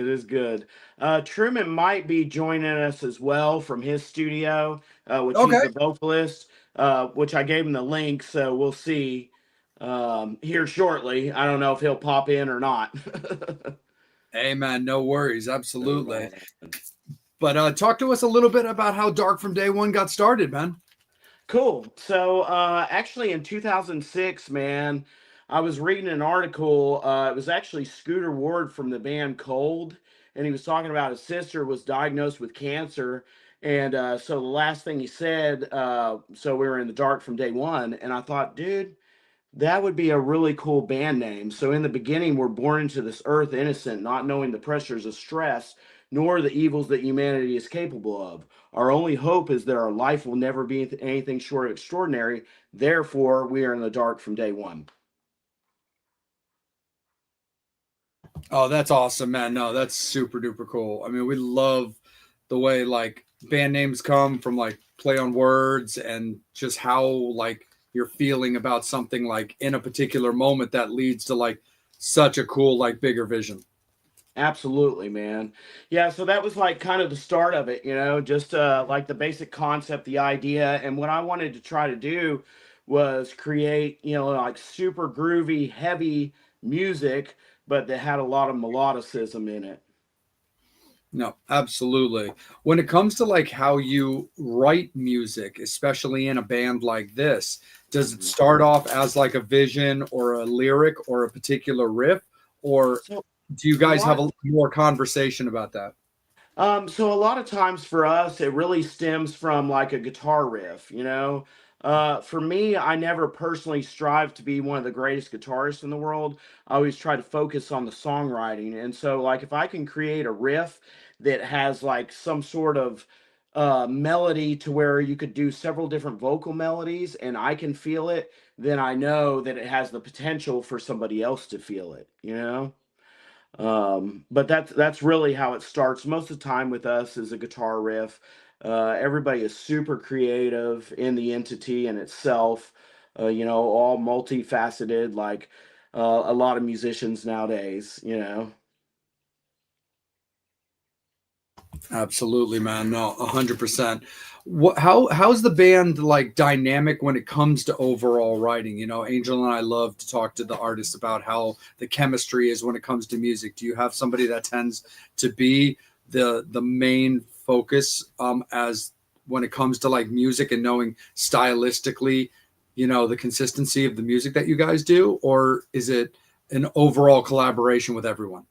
It is good. Truman might be joining us as well from his studio, which he's Okay. the vocalist, which I gave him the link, so we'll see here shortly. I don't know if he'll pop in or not. Hey, man, no worries. Oh, Absolutely. man. But talk to us a little bit about how Dark from Day One got started, man. Cool. So, actually, in 2006, man, I was reading an article. It was actually Scooter Ward from the band Cold, and he was talking about his sister was diagnosed with cancer. And so the last thing he said, so we were in the dark from day one, and I thought, dude, that would be a really cool band name. So in the beginning, we're born into this earth innocent, not knowing the pressures of stress, nor the evils that humanity is capable of. Our only hope is that our life will never be anything short of extraordinary. Therefore, we are in the dark from day one. Oh, that's awesome, man. No, that's super duper cool. I mean, we love the way like band names come from like play on words and just how like you're feeling about something like in a particular moment that leads to like such a cool like bigger vision. Absolutely, man. Yeah, so that was like kind of the start of it, just like the basic concept, the idea. And what I wanted to try to do was create, like super groovy, heavy music, but that had a lot of melodicism in it. No, absolutely. When it comes to like how you write music, especially in a band like this, does it Mhm. start off as like a vision or a lyric or a particular riff, or So do you a guys have lot a more conversation about that? so a lot of times for us, it really stems from like a guitar riff, For me, I never personally strive to be one of the greatest guitarists in the world. I always try to focus on the songwriting. And so like if I can create a riff that has like some sort of melody to where you could do several different vocal melodies and I can feel it, then I know that it has the potential for somebody else to feel it. But that's really how it starts most of the time with us is a guitar riff. Everybody is super creative in the entity and itself, all multifaceted, like a lot of musicians nowadays. Absolutely, man. No, 100%. How's the band like dynamic when it comes to overall writing? You know, Angel and I love to talk to the artists about how the chemistry is when it comes to music. Do you have somebody that tends to be the main focus as when it comes to like music and knowing stylistically, you know, the consistency of the music that you guys do, or is it an overall collaboration with everyone?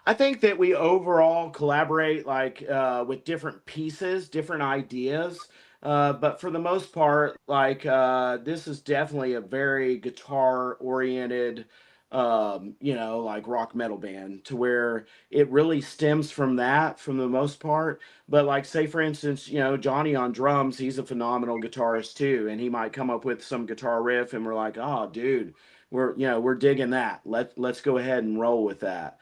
I think that we overall collaborate like with different pieces, different ideas. But for the most part, like this is definitely a very guitar oriented, like rock metal band to where it really stems from that from the most part. But like say for instance, Johnny on drums, he's a phenomenal guitarist too, and he might come up with some guitar riff, and we're like, oh, dude, we're digging that. Let's go ahead and roll with that.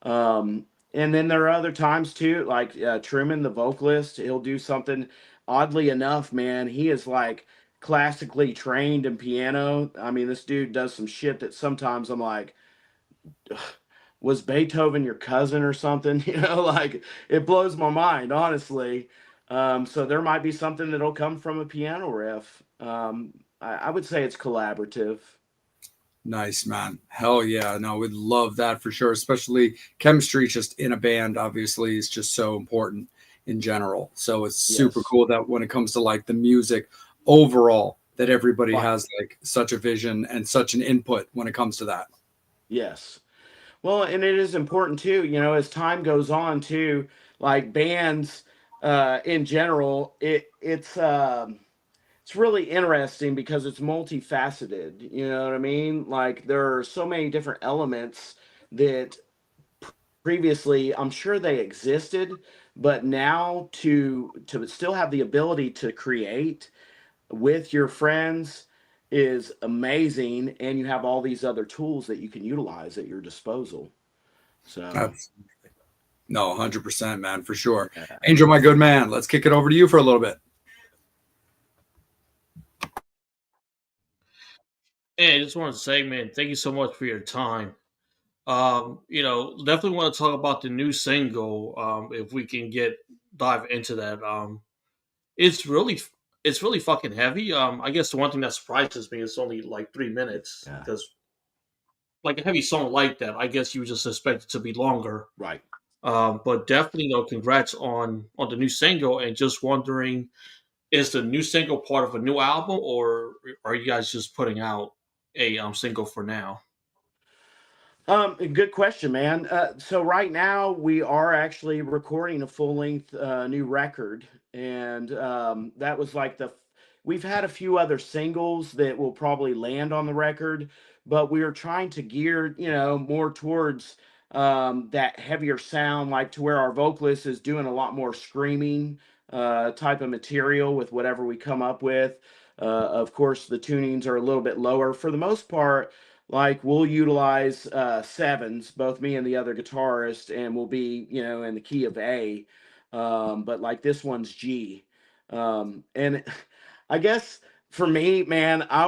And then there are other times too, like Truman, the vocalist, he'll do something. Oddly enough, man, he is like classically trained in piano. I mean, this dude does some shit that sometimes I'm like, was Beethoven your cousin or something? Like it blows my mind, honestly. So there might be something that'll come from a piano riff. I would say it's collaborative. Nice, man. Hell yeah. No, we'd love that for sure. Especially chemistry just in a band, obviously, is just so important in general. So it's super Yes. cool that when it comes to like the music overall, that everybody Right. has like such a vision and such an input when it comes to that. Yes. Well, and it is important too, as time goes on too, like bands in general, it's really interesting because it's multifaceted, you know what I mean? Like there are so many different elements that previously I'm sure they existed, but now to still have the ability to create with your friends is amazing and you have all these other tools that you can utilize at your disposal. So, That's, no, 100%, man, for sure. yeah. Angel, my good man, let's kick it over to you for a little bit. Hey, I just want to say, man, thank you so much for your time. Definitely want to talk about the new single. If we can get dive into that. It's really it's really fucking heavy. I guess the one thing that surprises me is only like 3 minutes Yeah. because like a heavy song like that, I guess you would just expect it to be longer. Right. But definitely, congrats on the new single. And just wondering, is the new single part of a new album, or are you guys just putting out a single for now? Good question, man. So right now we are actually recording a full length new record, and that was like We've had a few other singles that will probably land on the record, but we are trying to gear, more towards that heavier sound, like to where our vocalist is doing a lot more screaming type of material with whatever we come up with. Of course, the tunings are a little bit lower for the most part. Like we'll utilize sevens, both me and the other guitarist, and we'll be, in the key of A. But like this one's G. And I guess for me, man, I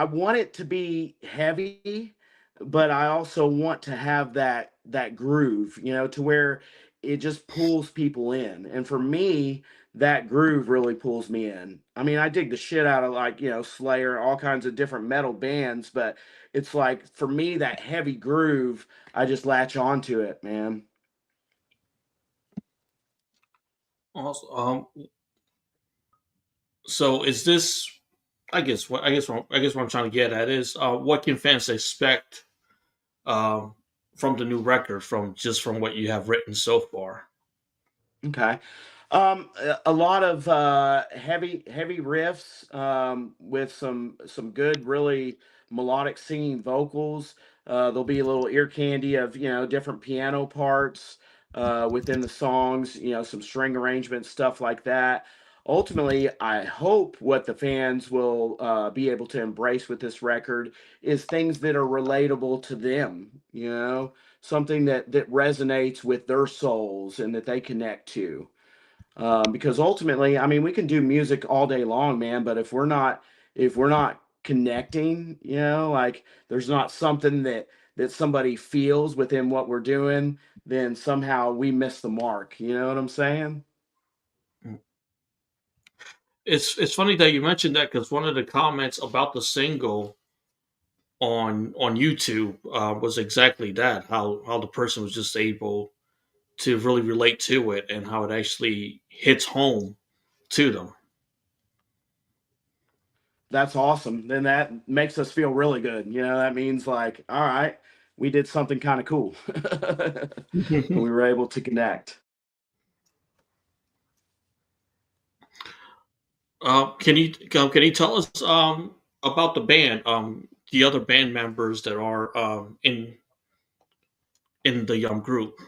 want it to be heavy, but I also want to have that groove, to where it just pulls people in. And for me, that groove really pulls me in. I mean, I dig the shit out of, like, Slayer, all kinds of different metal bands, but it's like for me that heavy groove, I just latch onto it, man. Also, so is this? I guess what I'm trying to get at is, what can fans expect um, from the new record, from what you have written so far? Okay. A lot of heavy riffs with some good, really melodic singing vocals. There'll be a little ear candy of, different piano parts within the songs. Some string arrangements, stuff like that. Ultimately, I hope what the fans will be able to embrace with this record is things that are relatable to them. Something that resonates with their souls and that they connect to. Because ultimately, I mean, we can do music all day long, man, but if we're not connecting, like there's not something that somebody feels within what we're doing, then somehow we miss the mark. You know what I'm saying? It's funny that you mentioned that because one of the comments about the single on YouTube was exactly that, how the person was just able to really relate to it and how it actually hits home to them. That's awesome. Then that makes us feel really good. That means like, all right, we did something kind of cool. And we were able to connect. Can you tell us about the band, the other band members that are in the group?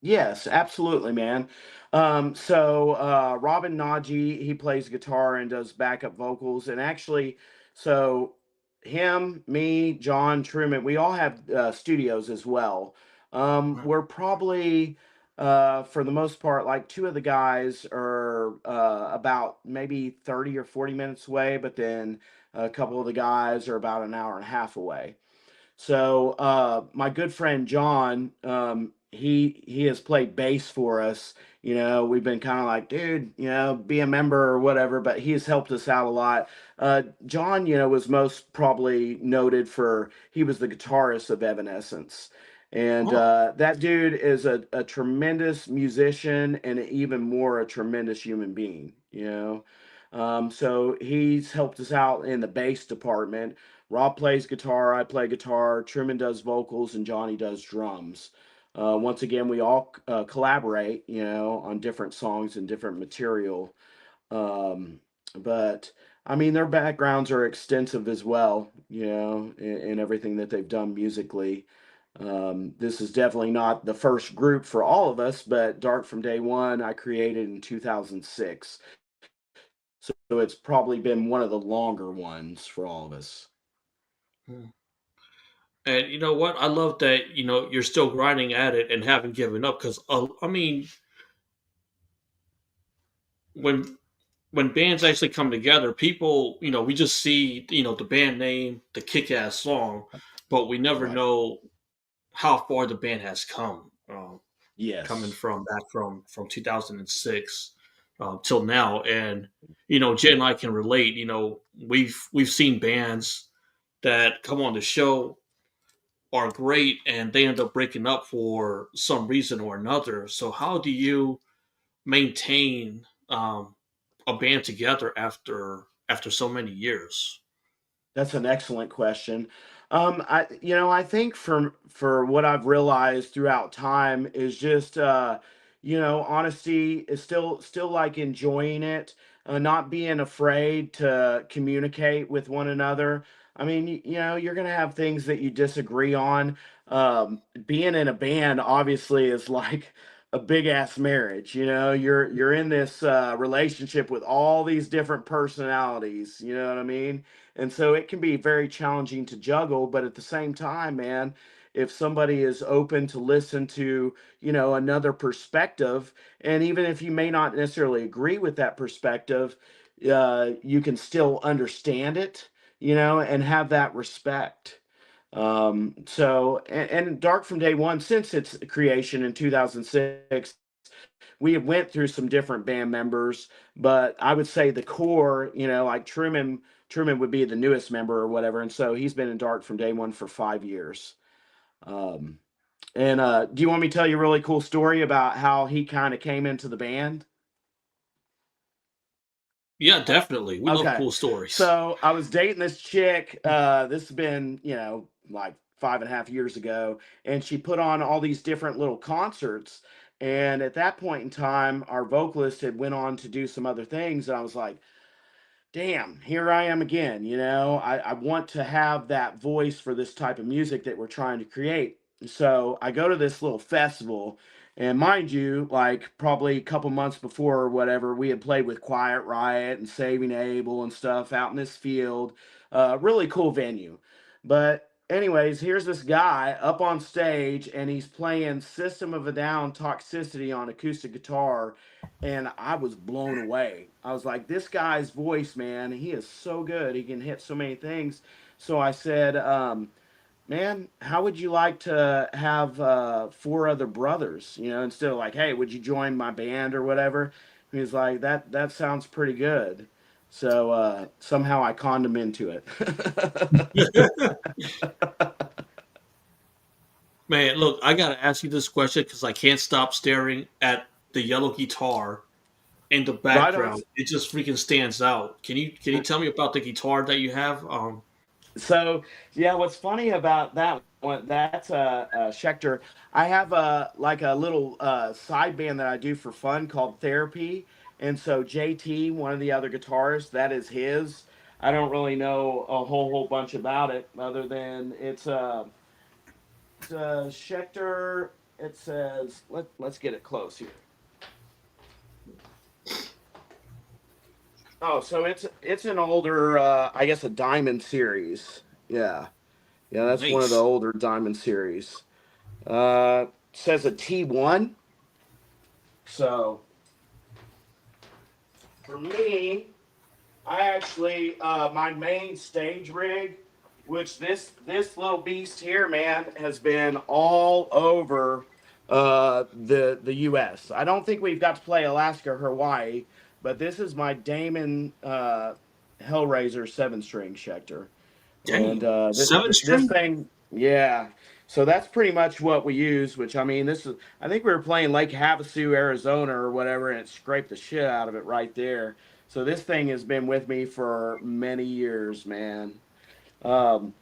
Yes, absolutely, man. So Robin Najee, he plays guitar and does backup vocals, and actually, so him, me, John Truman, we all have studios as well. We're probably, for the most part, like two of the guys are about maybe 30 or 40 minutes away, but then a couple of the guys are about an hour and a half away. So my good friend John, he has played bass for us. We've been kind of like, dude, be a member or whatever, but he has helped us out a lot. John, was most probably noted for he was the guitarist of Evanescence. And Oh, that dude is a tremendous musician and even more a tremendous human being, So he's helped us out in the bass department. Rob plays guitar, I play guitar, Truman does vocals, and Johnny does drums. Once again, we all collaborate, on different songs and different material. Um, but I mean, their backgrounds are extensive as well, in everything that they've done musically. This is definitely not the first group for all of us, but Dark from Day One I created in 2006. So it's probably been one of the longer ones for all of us. and you know what? I love that you're still grinding at it and haven't given up. Because I mean, when when bands actually come together, people, we just see, the band name, the kick-ass song, but we never Right. know how far the band has come, coming Yes. from back from 2006 till now. And Jay and I can relate. We've seen bands that come on the show are great and they end up breaking up for some reason or another. So how do you maintain a band together after so many years? That's an excellent question. I think for what I've realized throughout time is just honesty is still like enjoying it, not being afraid to communicate with one another. I mean, you're gonna have things that you disagree on. Being in a band obviously is like a big ass marriage. You're in this relationship with all these different personalities. You know what I mean? And so it can be very challenging to juggle, but at the same time, man, if somebody is open to listen to, another perspective, and even if you may not necessarily agree with that perspective, you can still understand it, and have that respect. And Dark from Day One, since its creation in 2006, we have went through some different band members, but I would say the core, like Truman would be the newest member or whatever, and so he's been in Dark from Day One for 5 years. Um, and Do you want me to tell you a really cool story about how he kind of came into the band? Yeah, definitely. We love Okay. cool stories. So I was dating this chick. This has been, like 5.5 years ago, and she put on all these different little concerts. And at that point in time, our vocalist had went on to do some other things, and I was like, damn, here I am again. I want to have that voice for this type of music that we're trying to create. So I go to this little festival, and mind you, like probably a couple months before or whatever, we had played with Quiet Riot and Saving Abel and stuff out in this field. Really cool venue. But, anyways, here's this guy up on stage, and he's playing System of a Down Toxicity on acoustic guitar, and I was blown away. I was like, this guy's voice, man, he is so good. He can hit so many things. So I said, man, how would you like to have four other brothers? Instead of like, hey, would you join my band or whatever? He was like, that sounds pretty good. So somehow I conned him into it. Man, look, I gotta ask you this question because I can't stop staring at the yellow guitar in the Right on. background. It just freaking stands out. Can you tell me about the guitar that you have? So yeah, what's funny about that one? That's a Schecter. I have a like a little side band that I do for fun called Therapy, and so JT, one of the other guitarists, that is his. I don't really know a whole bunch about it other than it's a Schecter. It says let's get it close here. Oh, so it's an older, I guess a Diamond series. Yeah. Yeah, that's one of the Nice. older Diamond series. Says a T1. So for me, I actually my main stage rig, which this little beast here, man, has been all over the U.S. I don't think we've got to play Alaska or Hawaii, but this is my Damon Hellraiser 7 string Schecter. And Dang, seven this string. thing, yeah. So that's pretty much what we use. Which I mean, this is. I think we were playing Lake Havasu, Arizona, or whatever, and it scraped the shit out of it right there. So this thing has been with me for many years, man. Um,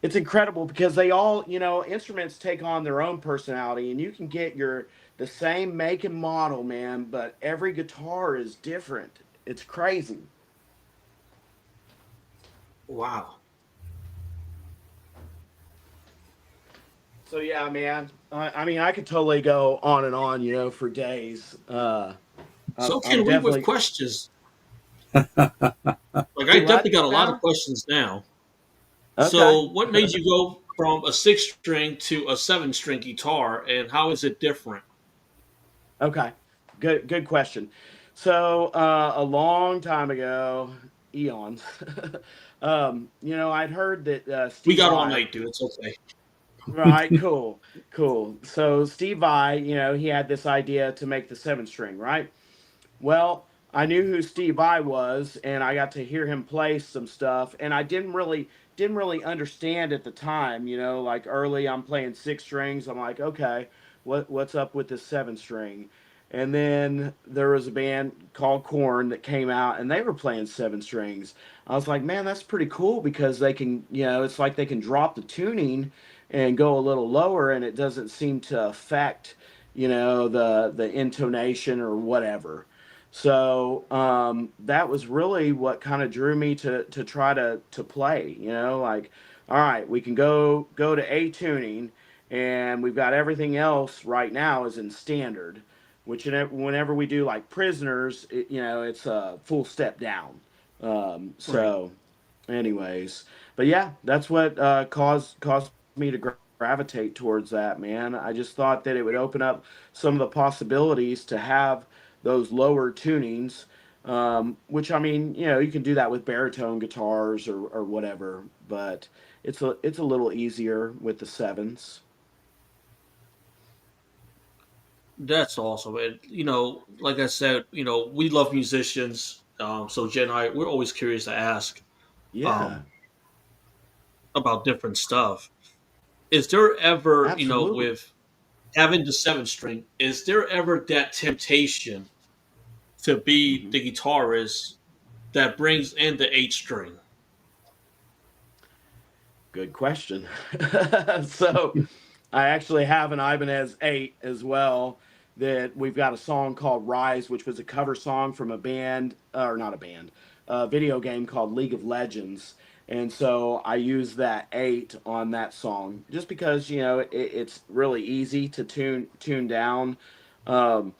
it's incredible because they all, instruments take on their own personality, and you can get the same make and model, man, but every guitar is different. It's crazy. Wow. So yeah, man. I mean, I could totally go on and on, for days. So I'm can we with definitely. questions. Like I Do what definitely got a lot of now? questions now. Okay. So what made you go from a six string to a seven string guitar, and how is it different? Okay. Good question. So a long time ago, eons. I'd heard that We Steve got all Vai. night, dude. It's okay. Right, cool, cool. So Steve Vai, he had this idea to make the seven string, right? Well, I knew who Steve I was, and I got to hear him play some stuff, and I didn't really understand at the time. Like early, I'm playing six strings. I'm like, okay, what's up with this seven string? And then there was a band called Korn that came out, and they were playing seven strings. I was like, man, that's pretty cool because they can, it's like they can drop the tuning and go a little lower, and it doesn't seem to affect, the intonation or whatever. So that was really what kind of drew me to try to play. Like, all right, we can go to A tuning, and we've got everything else right now is in standard. Which whenever we do like prisoners, it's a full step down. Right. So, anyways, but yeah, that's what caused me to gravitate towards that, man. I just thought that it would open up some of the possibilities to have those lower tunings, which I mean, you can do that with baritone guitars or whatever, but it's a little easier with the sevens. That's awesome. And like I said, we love musicians. So Jen and I, we're always curious to ask Yeah, um, about different stuff. Is there ever, absolutely. with having the seven string, is there ever that temptation to be Hmm. the guitarist that brings in the eight string? Good question. So, I actually have an Ibanez 8 as well. That we've got a song called Rise, which was a cover song from a band, or not a band, a video game called League of Legends. And so I use that 8 on that song just because, it's really easy to tune down. Um,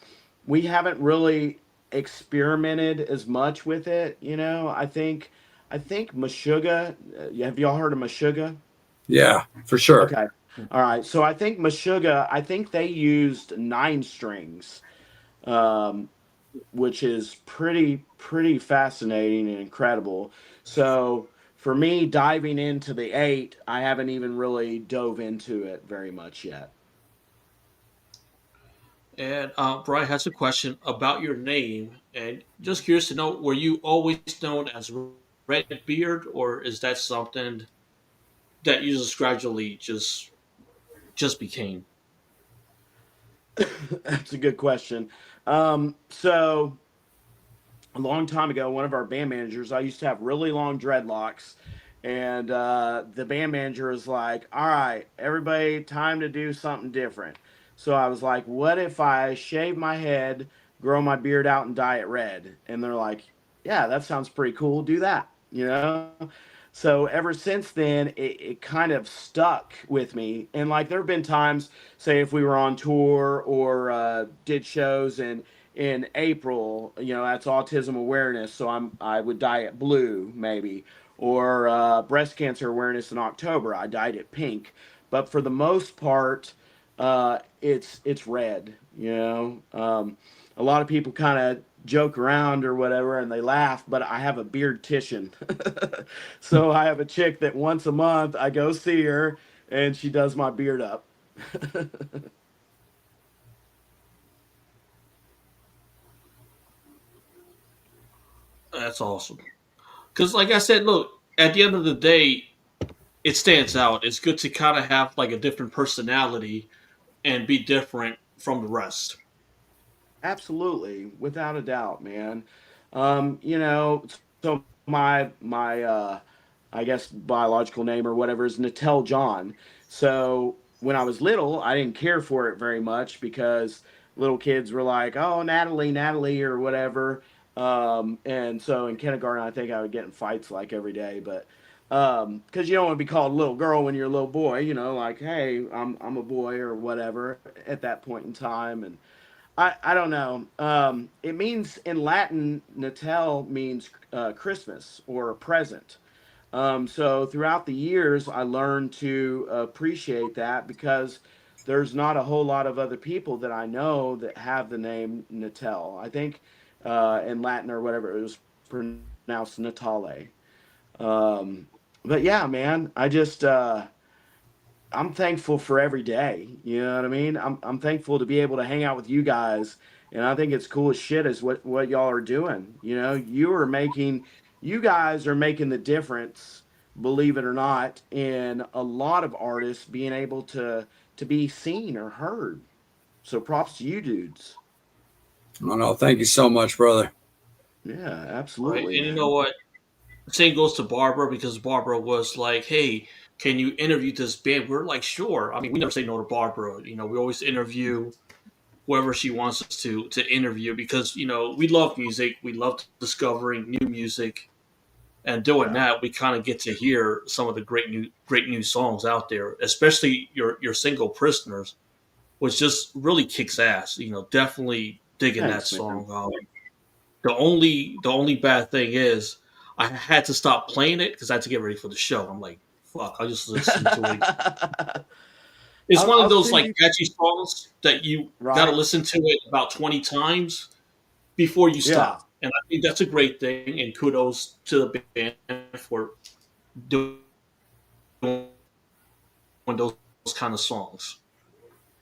we haven't really experimented as much with it, I think Meshuggah. Have y'all heard of Meshuggah? Yeah, for sure. Okay. All right. So I think Meshuggah, I think they used nine strings, um, which is pretty fascinating and incredible. So for me, diving into the eight, I haven't even really dove into it very much yet. And Brian has a question about your name, and just curious to know: were you always known as Redbeard, or is that something that you just gradually just became? That's a good question. So a long time ago, one of our band managers, I used to have really long dreadlocks, and the band manager was like, "All right, everybody, time to do something different." So I was like, "What if I shave my head, grow my beard out, and dye it red?" And they're like, "Yeah, that sounds pretty cool. Do that." So ever since then, it kind of stuck with me. And like there have been times, say if we were on tour or did shows in April, that's autism awareness, so I would dye it blue maybe, or breast cancer awareness in October, I dyed it pink. But for the most part, it's red. A lot of people kind of joke around or whatever and they laugh, but I have a beard titian. So I have a chick that once a month I go see her and she does my beard up. That's awesome. Because, like I said, look, at the end of the day, it stands out. It's good to kind of have like a different personality and be different from the rest. Absolutely, without a doubt, man. So my I guess biological name or whatever is Natel John. So when I was little, I didn't care for it very much because little kids were like, "Oh, Natalie, Natalie," or whatever. And so in kindergarten, I think I would get in fights like every day, but because you don't want to be called a little girl when you're a little boy, like, "Hey, I'm a boy" or whatever at that point in time, and I don't know. It means in Latin, Natal means Christmas or a present. So throughout the years, I learned to appreciate that because there's not a whole lot of other people that I know that have the name Natal. I think in Latin or whatever it was pronounced Natale. Um, but yeah, man, I just I'm thankful for every day. You know what I mean? I'm thankful to be able to hang out with you guys, and I think it's cool as shit is what y'all are doing. You know, you guys are making the difference, believe it or not, in a lot of artists being able to be seen or heard. So props to you dudes. Oh, no, thank you so much, brother. Yeah, Right. absolutely, And you know man. what? Same goes to Barbara because Barbara was like, "Hey, can you interview this band?" We're like, "Sure." I mean, we never say no to Barbara. You know, we always interview whoever she wants us to interview because we love music. We love discovering new music, and doing Yeah. that, we kind of get to hear some of the great new songs out there. Especially your single "Prisoners," which just really kicks ass. Definitely digging that Thanks, man. song. The only bad thing is I had to stop playing it because I had to get ready for the show. I'm like, fuck, I just listened to it. It's one of I'll those send like you catchy songs that you got to right. listen to it about 20 times before you Yeah. stop. And I think that's a great thing. And kudos to the band for doing those kind of songs.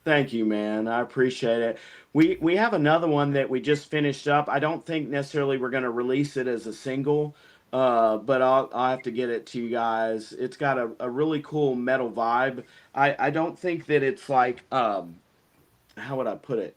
Thank you, man. I appreciate it. We have another one that we just finished up. I don't think necessarily we're going to release it as a single, but I'll have to get it to you guys. It's got a really cool metal vibe. I don't think that it's like how would I put it?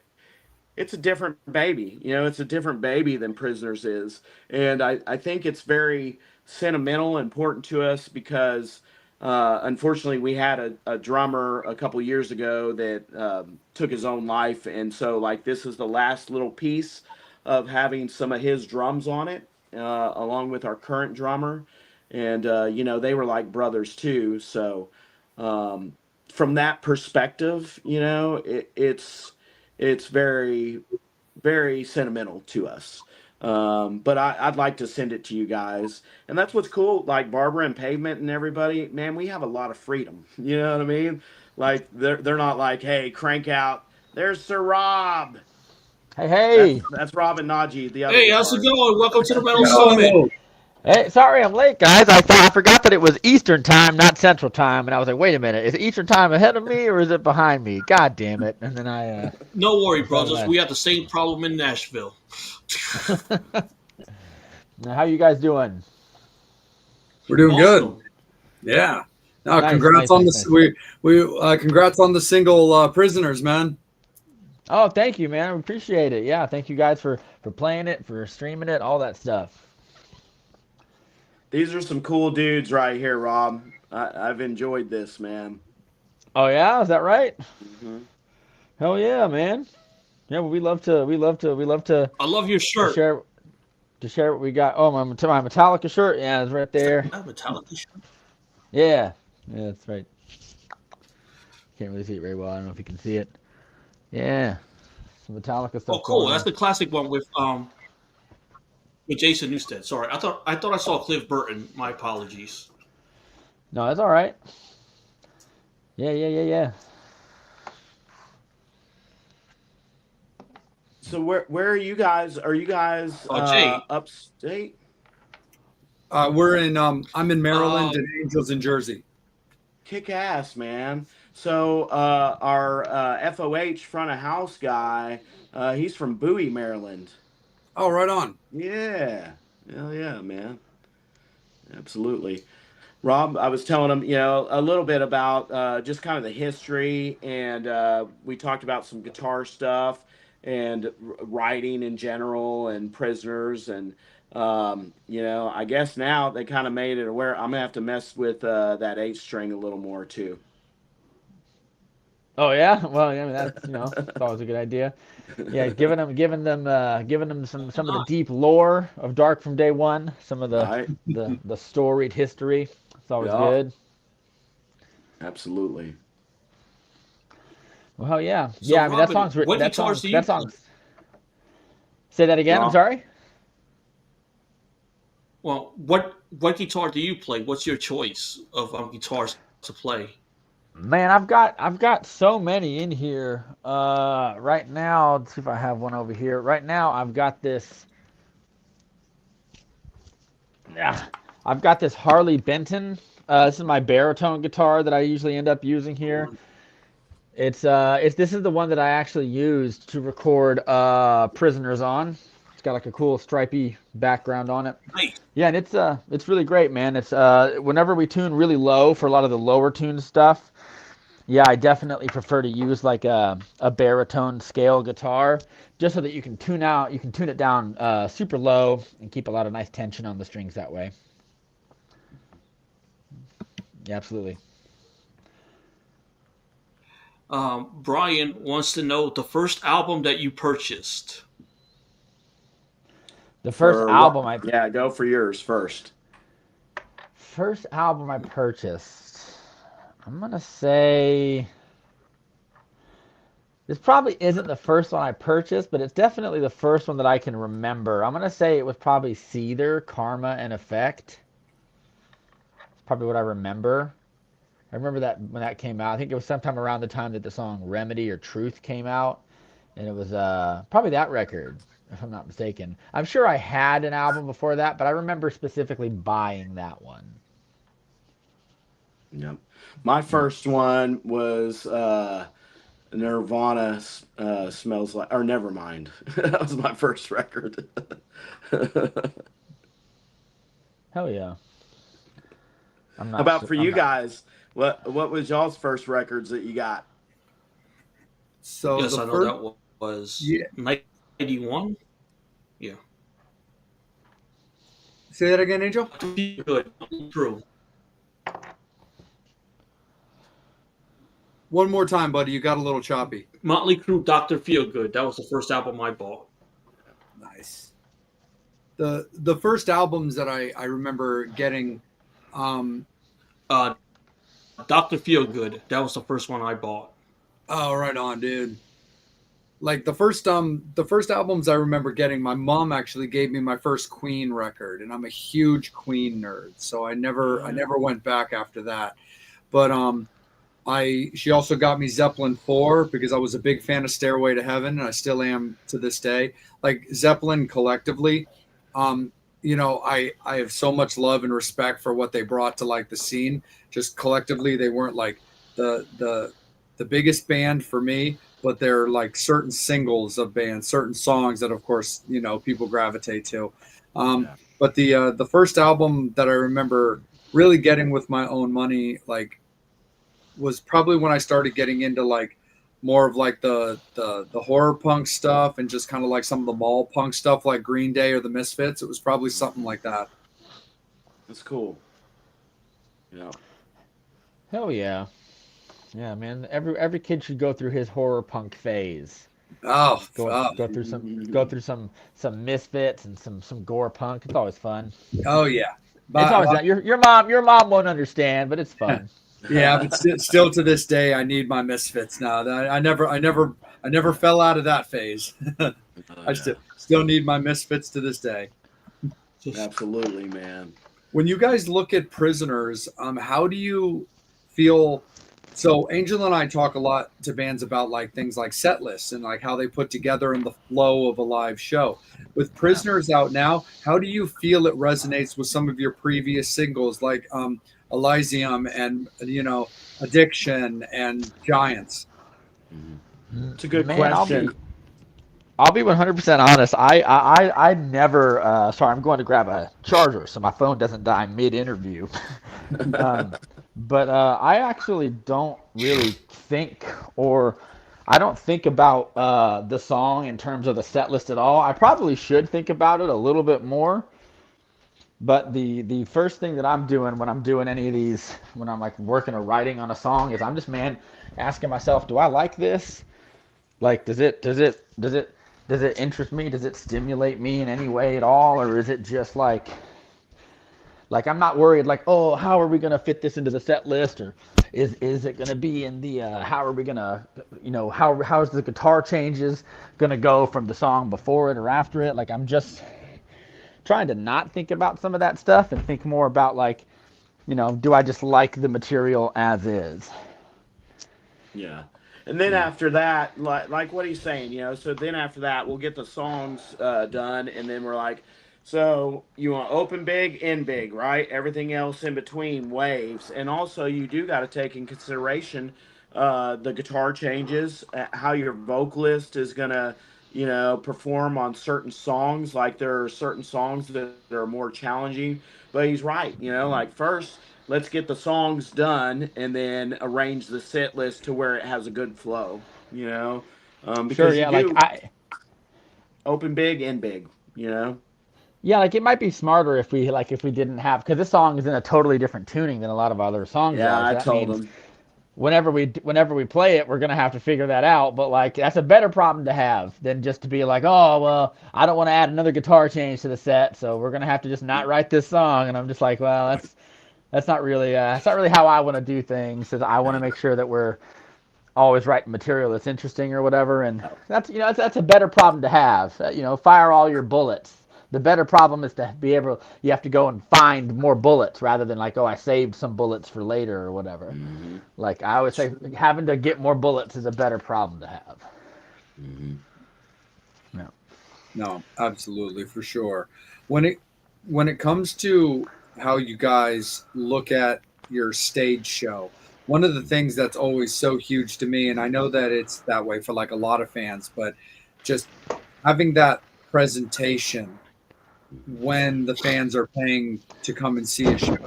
It's a different baby. You know, it's a different baby than Prisoners is. And I think it's very sentimental, important to us because unfortunately we had a drummer a couple years ago that took his own life. And so, like, this is the last little piece of having some of his drums on it, along with our current drummer. And, they were like brothers too. So, um, from that perspective, it's very very sentimental to us. But I'd like to send it to you guys, and that's what's cool. Like Barbara and Pavement and everybody, man, we have a lot of freedom. You know what I mean? Like they're not like, hey, crank out. There's Sir Rob. Hey, That's hey. that's Rob and Najee, the other Hey, how's it guitarist. going? Welcome to the Metal Summit. Yo, Hey, sorry I'm late, guys. I forgot that it was Eastern time, not Central time, and I was like, wait a minute, is Eastern time ahead of me or is it behind me? God damn it! And then No worry, decided brothers. We have the same problem in Nashville. I. Now, how you guys doing? we're doing good. Awesome. Yeah. No, Nice, congrats nice, on nice, this. nice. We congrats on the single "Prisoners," man. Oh, thank you, man. I appreciate it. Yeah, thank you guys for playing it, for streaming it, all that stuff. These are some cool dudes right here, Rob. I've enjoyed this, man. Oh yeah, is that right? Hmm. Hell yeah, man. Yeah, well, we love to I love your to shirt. share to share what we got. Oh, my Metallica shirt. Yeah, it's right Is that there. a Metallica shirt? Yeah, yeah, that's right. Can't really see it very well. I don't know if you can see it. Yeah, some Metallica Oh, stuff cool. going That's on. the classic one with Jason Newsted. Sorry, I thought I saw Cliff Burton. My apologies. No, that's all right. Yeah, yeah, yeah, yeah. So where are you guys? Are you guys Jay. upstate? We're in. I'm in Uh, Maryland, and Angel's in Jersey. Kick ass, man. So our FOH front of house guy, he's from Bowie, Maryland. Oh, right on. Yeah, hell yeah, man. Absolutely. Rob, I was telling him, a little bit about just kind of the history, and we talked about some guitar stuff and writing in general, and prisoners, and I guess now they kind of made it aware. I'm gonna have to mess with that eight string a little more too. Oh yeah. Well, yeah, I mean that's it's always a good idea. Yeah, giving them some of the nice. deep lore of Dark from Day One, some of the Right? the storied history. It's always Yeah, good. absolutely. Well, yeah, So, yeah. I mean that Robin, song's written. what That guitars song's do you that play? song's. Say that again. I'm Rob, sorry. Well, what guitar do you play? What's your choice of guitars to play? Man, I've got so many in here. Right now, let's see if I have one over here. Right now, I've got this. Yeah, I've got this Harley Benton This is my baritone guitar that I usually end up using here. It's this is the one that I actually used to record Prisoners on. It's got like a cool stripy background on it. Nice. Yeah, and it's really great, man. It's whenever we tune really low for a lot of the lower tune stuff. Yeah, I definitely prefer to use like a baritone scale guitar, just so that you can tune it down super low and keep a lot of nice tension on the strings that way. Yeah, absolutely. Brian wants to know the first album that you purchased. The first For what? album I Yeah, go for yours first. First album I purchased. I'm gonna say this probably isn't the first one I purchased, but it's definitely the first one that I can remember. I'm gonna say it was probably Seether, Karma, and Effect. It's probably what I remember. I remember that when that came out. I think it was sometime around the time that the song Remedy or Truth came out, and it was probably that record, if I'm not mistaken. I'm sure I had an album before that, but I remember specifically buying that one. Yep. My first one was Nirvana, smells like, or never mind. That was my first record. Hell yeah. I'm How not about sure. for I'm you not. guys? What was y'all's first records that you got? So Yes, the I know first, that was yeah, 91. Yeah. say that again, Angel. Good. True. One more time, buddy. You got a little choppy. Motley Crue, Dr. Feelgood. That was the first album I bought. Nice. The first albums that I remember getting, um, Uh, Dr. Feelgood. That was the first one I bought. oh, right on, dude. Like the first albums I remember getting, my mom actually gave me my first Queen record, and I'm a huge Queen nerd, so I never went back after that. But I she also got me Zeppelin 4 because I was a big fan of Stairway to Heaven, and I still am to this day. Like Zeppelin collectively, um, I have so much love and respect for what they brought to like the scene. Just collectively, they weren't like the biggest band for me, but they're like certain singles of bands, certain songs that, of course, people gravitate to. Um, Yeah. but the first album that I remember really getting with my own money, like, was probably when I started getting into like more of like the horror punk stuff and just kind of like some of the mall punk stuff like Green Day or the Misfits. It was probably something like that. That's cool. Yeah. Hell yeah. Yeah, man. Every kid should go through his horror punk phase. Oh, Go through some misfits and some gore punk. It's always fun. oh yeah. It's always not your mom won't understand, but it's fun. Yeah, but still to this day, I need my Misfits now. I never fell out of that phase. I Yeah. still need my Misfits to this day. Absolutely, man. When you guys look at Prisoners, how do you feel? So Angel and I talk a lot to bands about like things like set lists and like how they put together in the flow of a live show. With Prisoners out now, how do you feel it resonates with some of your previous singles like Elysium and Addiction and Giants? It's a good Man, question. I'll be 100% honest. I never. Sorry, I'm going to grab a charger so my phone doesn't die mid-interview. um, but I actually don't really think, or I don't think about the song in terms of the set list at all. I probably should think about it a little bit more. But the first thing that I'm doing when I'm doing any of these, when I'm like working or writing on a song, is I'm just asking myself, do I like this? Like, does it interest me? Does it stimulate me in any way at all, or is it just like I'm not worried like, oh, how are we gonna fit this into the set list, or is it gonna be in the how are we gonna how is the guitar changes gonna go from the song before it or after it? Like I'm just trying to not think about some of that stuff and think more about like, do I just like the material as is? Yeah. And then after that, like what he's saying, so then after that, we'll get the songs done, and then we're like, So you want open big, in big, right? Everything else in between waves, and also you do got to take in consideration the guitar changes, how your vocalist is gonna, perform on certain songs. Like there are certain songs that are more challenging, but he's right. Like first, let's get the songs done, and then arrange the set list to where it has a good flow. Sure, Because you yeah, like do I open big, in big. yeah, like it might be smarter if we didn't have because this song is in a totally different tuning than a lot of other songs Yeah, are. So I that told means him. whenever we play it, we're gonna have to figure that out. But like that's a better problem to have than just to be like, oh well, I don't want to add another guitar change to the set, so we're gonna have to just not write this song. And I'm just like, well, that's not really how I want to do things. 'Cause I want to make sure that we're always writing material that's interesting or whatever. And that's a better problem to have. Fire all your bullets. The better problem is to be able. You have to go and find more bullets rather than like, oh, I saved some bullets for later or whatever. Hmm. Like I always say, having to get more bullets is a better problem to have. Hmm. Yeah. No, absolutely, for sure. When it when it comes to how you guys look at your stage show, one of the things that's always so huge to me, and I know that it's that way for like a lot of fans, but just having that presentation when the fans are paying to come and see a show.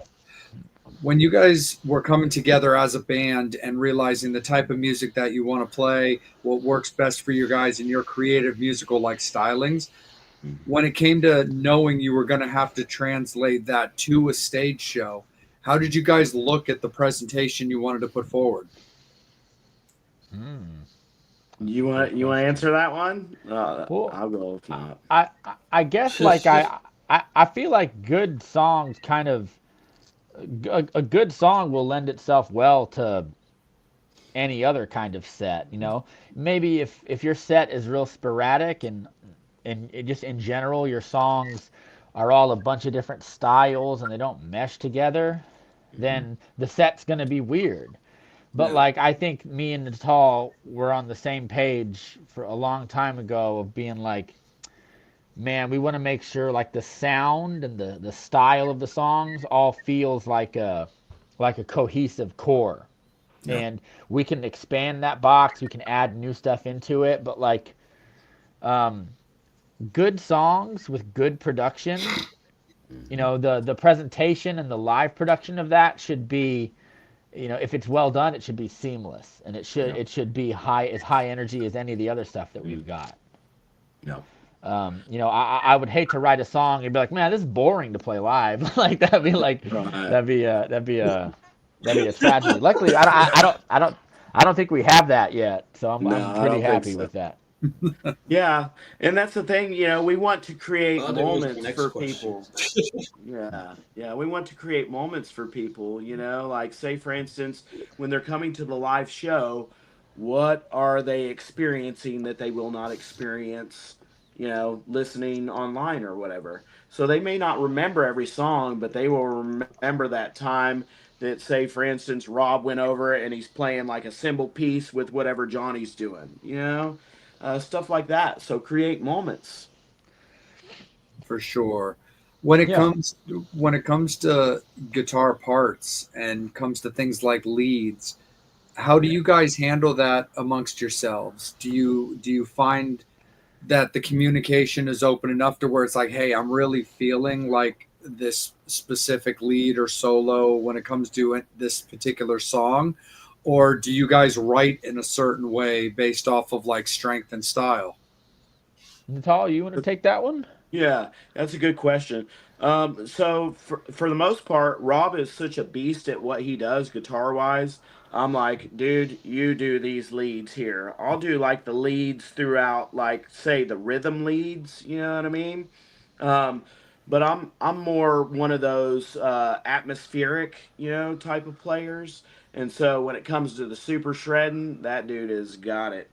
When you guys were coming together as a band and realizing the type of music that you want to play, what works best for you guys and your creative musical like stylings, when it came to knowing you were going to have to translate that to a stage show, how did you guys look at the presentation you wanted to put forward? Hmm. That's You a good want you want to question. answer that one? Well, I'll go if not. I guess like I feel like good songs kind of a good song will lend itself well to any other kind of set. Maybe if your set is real sporadic and just in general your songs are all a bunch of different styles and they don't mesh together, Hmm. then the set's going to be weird. But Yeah. like I think me and Natal were on the same page for a long time ago of being like, man, we want to make sure like the sound and the style of the songs all feels like a cohesive core. Yeah. And we can expand that box, we can add new stuff into it, but like um good songs with good production, Hmm. the presentation and the live production of that should be, if it's well done, it should be seamless and Yeah. it should be high energy as any of the other stuff that we've got. Yeah. I would hate to write a song and be like, man, this is boring to play live. Like Right. that'd be that'd be a tragedy. Luckily, I don't think we have that yet, so No, I'm I pretty don't think happy so. with that. Yeah, and that's the thing. We want to create That was my moments next for question. people. Yeah, yeah, we want to create moments for people, like say for instance, when they're coming to the live show, what are they experiencing that they will not experience, listening online or whatever. So they may not remember every song, but they will remember that time that say for instance Rob went over and he's playing like a cymbal piece with whatever Johnny's doing. Stuff like that. So create moments. For sure. Yeah. When it comes to guitar parts and comes to things like leads, how do you guys handle that amongst yourselves? Do you find that the communication is open enough to where it's like, hey, I'm really feeling like this specific lead or solo when it comes to this particular song? Or do you guys write in a certain way based off of like strength and style? Natal, you want to take that one? Yeah, that's a good question. So for the most part, Rob is such a beast at what he does guitar wise. I'm like, dude, you do these leads here. I'll do like the leads throughout, like say the rhythm leads. You know what I mean? Um, but I'm more one of those atmospheric, type of players. And so when it comes to the super shredding, that dude has got it.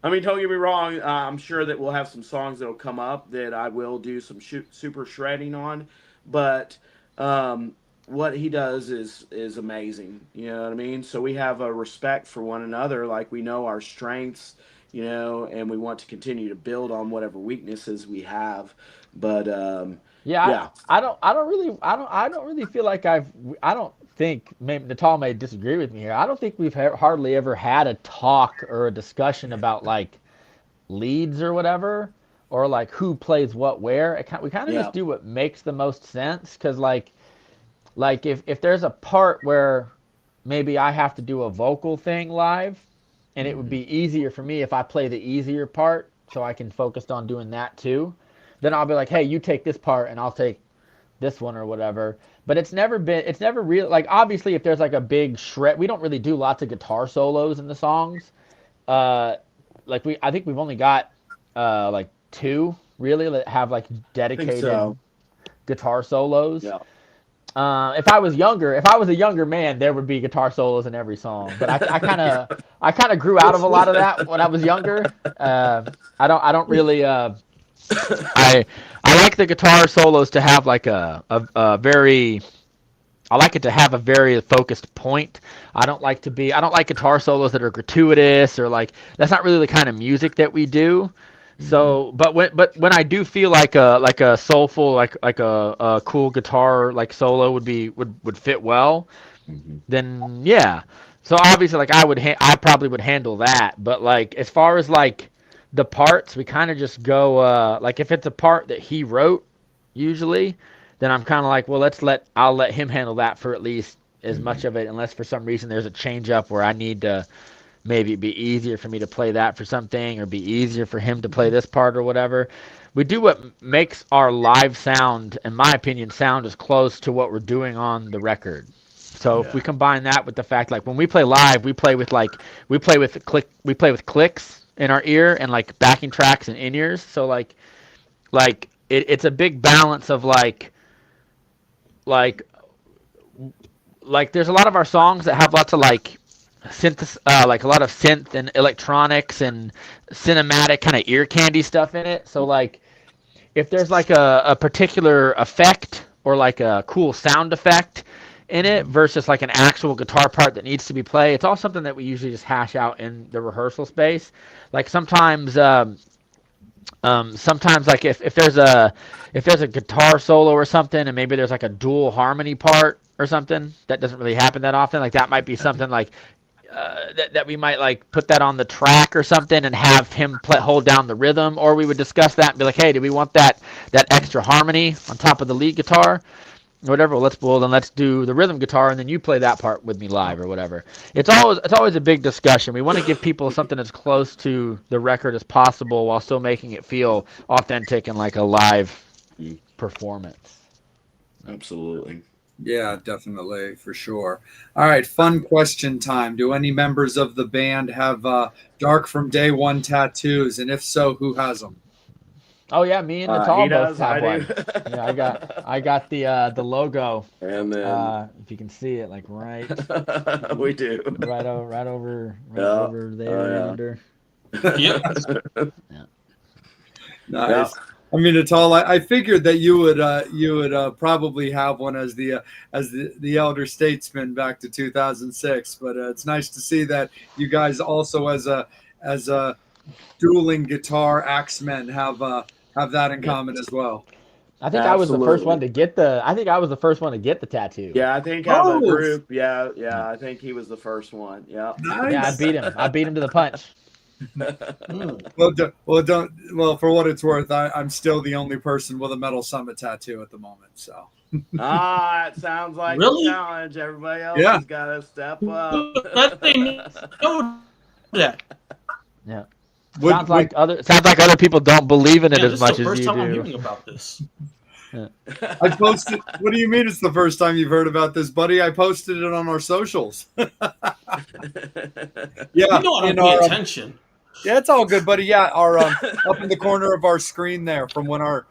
I mean, don't get me wrong. I'm sure that we'll have some songs that'll come up that I will do some super shredding on, but um, what he does is amazing. You know what I mean? So we have a respect for one another. Like we know our strengths. and we want to continue to build on whatever weaknesses we have. But Yeah, yeah, I don't really feel like I don't think, maybe Natal may disagree with me here. I don't think we've hardly ever had a talk or a discussion about like leads or whatever, or like who plays what where. We kind of yeah, just do what makes the most sense, because like if there's a part where maybe I have to do a vocal thing live, and it would hmm be easier for me if I play the easier part so I can focus on doing that too. Then I'll be like, hey, you take this part and I'll take this one or whatever. But it's never real. Like, obviously, if there's like a big shred, we don't really do lots of guitar solos in the songs. Uh, like I think we've only got like two really that have like I think dedicated so. guitar solos. Yeah. If I was a younger man, there would be guitar solos in every song. But I kind of grew out of a lot of that when I was younger. I don't really. I I like the guitar solos to have like a very. I like it to have a very focused point. I don't like guitar solos that are gratuitous, or like that's not really the kind of music that we do. hmm So, but when I do feel like a soulful, like a cool guitar like solo would fit well, hmm then yeah. So obviously, like I probably would handle that. But like as far as like the parts, we kind of just go like if it's a part that he wrote, usually, then I'm kind of like, well, I'll let him handle that for at least as much hmm of it, unless for some reason there's a change up where I need to, maybe it'd be easier for me to play that for something, or be easier for him to play this part or whatever. We do what makes our live sound, in my opinion, sound as close to what we're doing on the record. So if we Yeah. combine that with the fact, like when we play live, we play with clicks in our ear, and like backing tracks and in ears. So it's a big balance of like like there's a lot of our songs that have lots of like like a lot of synth and electronics and cinematic kind of ear candy stuff in it. So like if there's like a particular effect or like a cool sound effect in it hmm versus like an actual guitar part that needs to be played, it's all something that we usually just hash out in the rehearsal space. Like sometimes like if there's a guitar solo or something, and maybe there's like a dual harmony part or something that doesn't really happen that often, like that might be something like that we might like put that on the track or something and have him hold down the rhythm, or we would discuss that and be like, hey, do we want that extra harmony on top of the lead guitar or whatever? Then let's do the rhythm guitar, and then you play that part with me live or whatever. It's always a big discussion. We want to give people something as close to the record as possible while still making it feel authentic and like a live performance. Absolutely. Yeah, definitely, for sure. All right, fun question time. Do any members of the band have Dark from Day One tattoos? And if so, who has them? Oh yeah, me and He Natal both does. I have do. one. Yeah, I got the logo. And then If you can see it, like we do. right Yeah. over there, right Oh under. Yep. Yeah. yeah. Nice. I mean, it's all. I figured that you would probably have one as the elder statesman back to 2006. But it's nice to see that you guys also as a dueling guitar axemen have that in Yeah. common as well. I think I was the first one Absolutely. to get the. I think I was the first one to get the tattoo. Yeah, I think out of the Oh, group, yeah, Yeah, yeah, I think he was the first one. Yeah. yeah, I nice. beat him. I beat him to the punch. Mm. Well, for what it's worth, I'm still the only person with a Metal Summit tattoo at the moment. So It sounds like a Really? challenge. Everybody else yeah, has got to step up. I didn't know that. Yeah. would Sounds like other people don't believe in it Yeah, as this is the much as first you time I'm do. hearing about this. Yeah. I posted? What do you mean it's the first time you've heard about this, buddy? I posted it on our socials. You Yeah, know I don't in pay our attention. yeah, it's all good, buddy. Yeah, our up in the corner of our screen there, from when our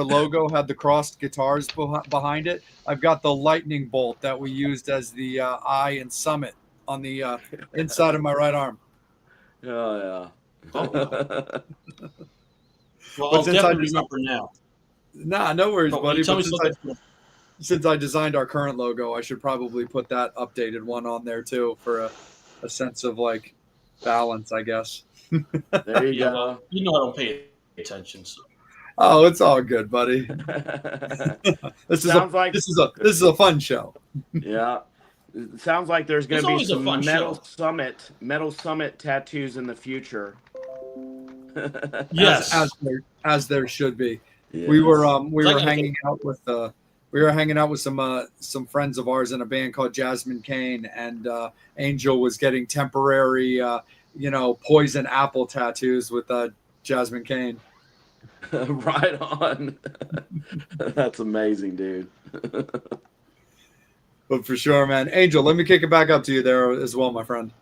logo had the crossed guitars behind it. I've got the lightning bolt that we used as the eye and summit on the inside of my right arm. Oh Oh no. yeah. Well, But I'll since I definitely just remember now. nah, no worries, But when buddy. you tell But me something, since I designed our current logo, I should probably put that updated one on there too for a sense of like balance, I guess. There you Yeah, well, go. you know I don't pay attention. So. Oh, it's all good, buddy. This is a Sounds like, this is a fun show. yeah. It sounds like there's going It's to be always a fun some show. metal summit tattoos in the future. Yes. As there should be. Yes. We 'Cause I were gotta get. hanging out with some friends of ours in a band called Jasmine Kane, and Angel was getting temporary poison apple tattoos with Jasmine Kane. Right on. That's amazing, dude. But for sure, man. Angel, let me kick it back up to you there as well, my friend.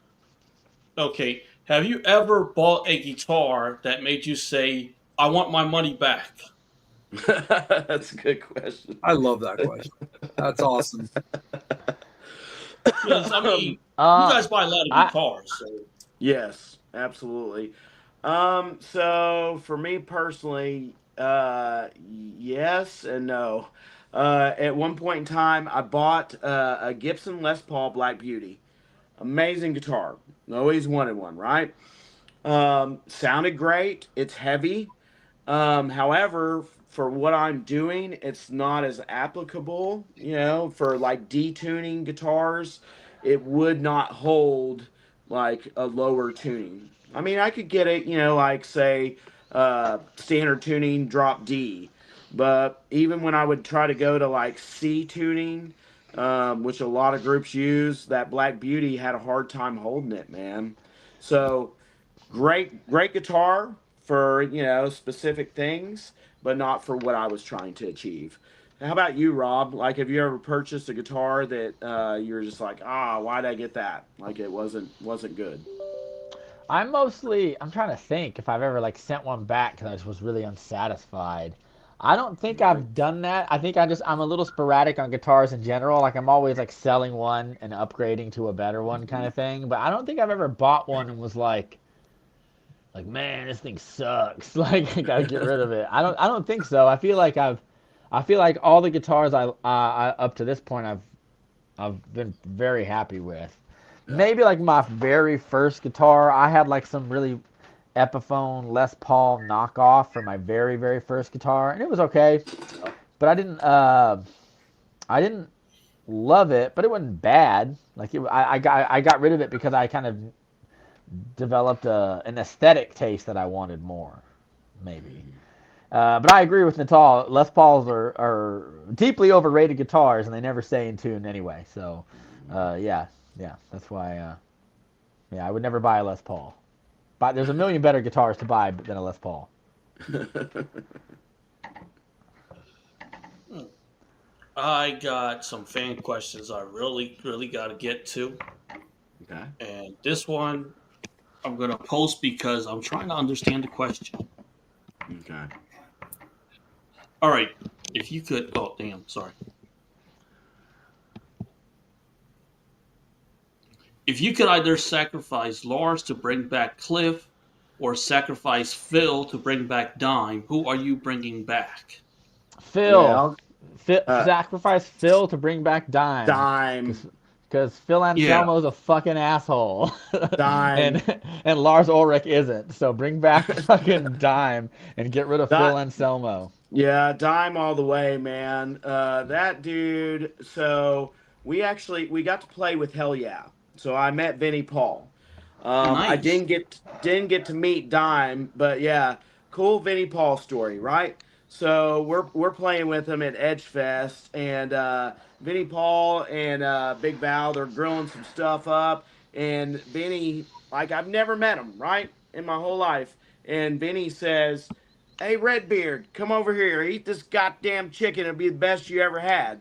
Okay. Have you ever bought a guitar that made you say, "I want my money back"? That's a good question. I love that question. That's awesome. Because I mean, you Uh, guys buy a lot of I guitars, so Yes, absolutely. So for me personally, yes and no. At one point in time, I bought a Gibson Les Paul Black Beauty. Amazing guitar. Always wanted one, right? Sounded great. It's heavy. However, for what I'm doing, it's not as applicable, for like detuning guitars. It would not hold like a lower tuning. I mean, I could get it, like say standard tuning, drop D. But even when I would try to go to like C tuning, which a lot of groups use, that Black Beauty had a hard time holding it, man. So great guitar for specific things, but not for what I was trying to achieve. How about you, Rob? Like, have you ever purchased a guitar that you're just like, why'd I get that? Like, it wasn't good. I'm trying to think if I've ever like sent one back because I just was really unsatisfied. I don't think Right. I've done that. I think I'm a little sporadic on guitars in general. Like I'm always like selling one and upgrading to a better one kind of thing. But I don't think I've ever bought one and was like man, this thing sucks. Like I gotta get rid of it. I don't think so. I feel like all the guitars I up to this point I've been very happy with. Yeah. Maybe like my very first guitar, I had like some really Epiphone Les Paul knockoff for my very very first guitar, and it was okay, Yeah. but I didn't love it, but it wasn't bad. Like I got rid of it because I kind of developed an aesthetic taste that I wanted more, maybe. But I agree with Natal. Les Pauls are deeply overrated guitars, and they never stay in tune anyway. So, yeah, yeah, that's why. Yeah, I would never buy a Les Paul. But there's a million better guitars to buy than a Les Paul. I got some fan questions I really, really got to get to. Okay. And this one I'm going to post because I'm trying to understand the question. Okay. All right. If you could. Oh, damn. Sorry. If you could either sacrifice Lars to bring back Cliff or sacrifice Phil to bring back Dime, who are you bringing back? Phil, Well, sacrifice Phil to bring back Dime, dime, because Phil Yeah. Anselmo's a fucking asshole, dime, and Lars Ulrich isn't. So bring back fucking Dime and get rid of Phil that. Anselmo. Yeah, dime all the way, man. That dude. So we got to play with Hell Yeah. So I met Vinnie Paul. Oh, I nice. didn't get to meet Dime, but yeah, cool Vinnie Paul story, right? So we're playing with him at Edge Fest, and Vinnie Paul and Big Val, they're grilling some stuff up, and Vinnie, like I've never met him, right, in my whole life, and Vinnie says, "Hey Redbeard, come over here, eat this goddamn chicken. It'll be the best you ever had."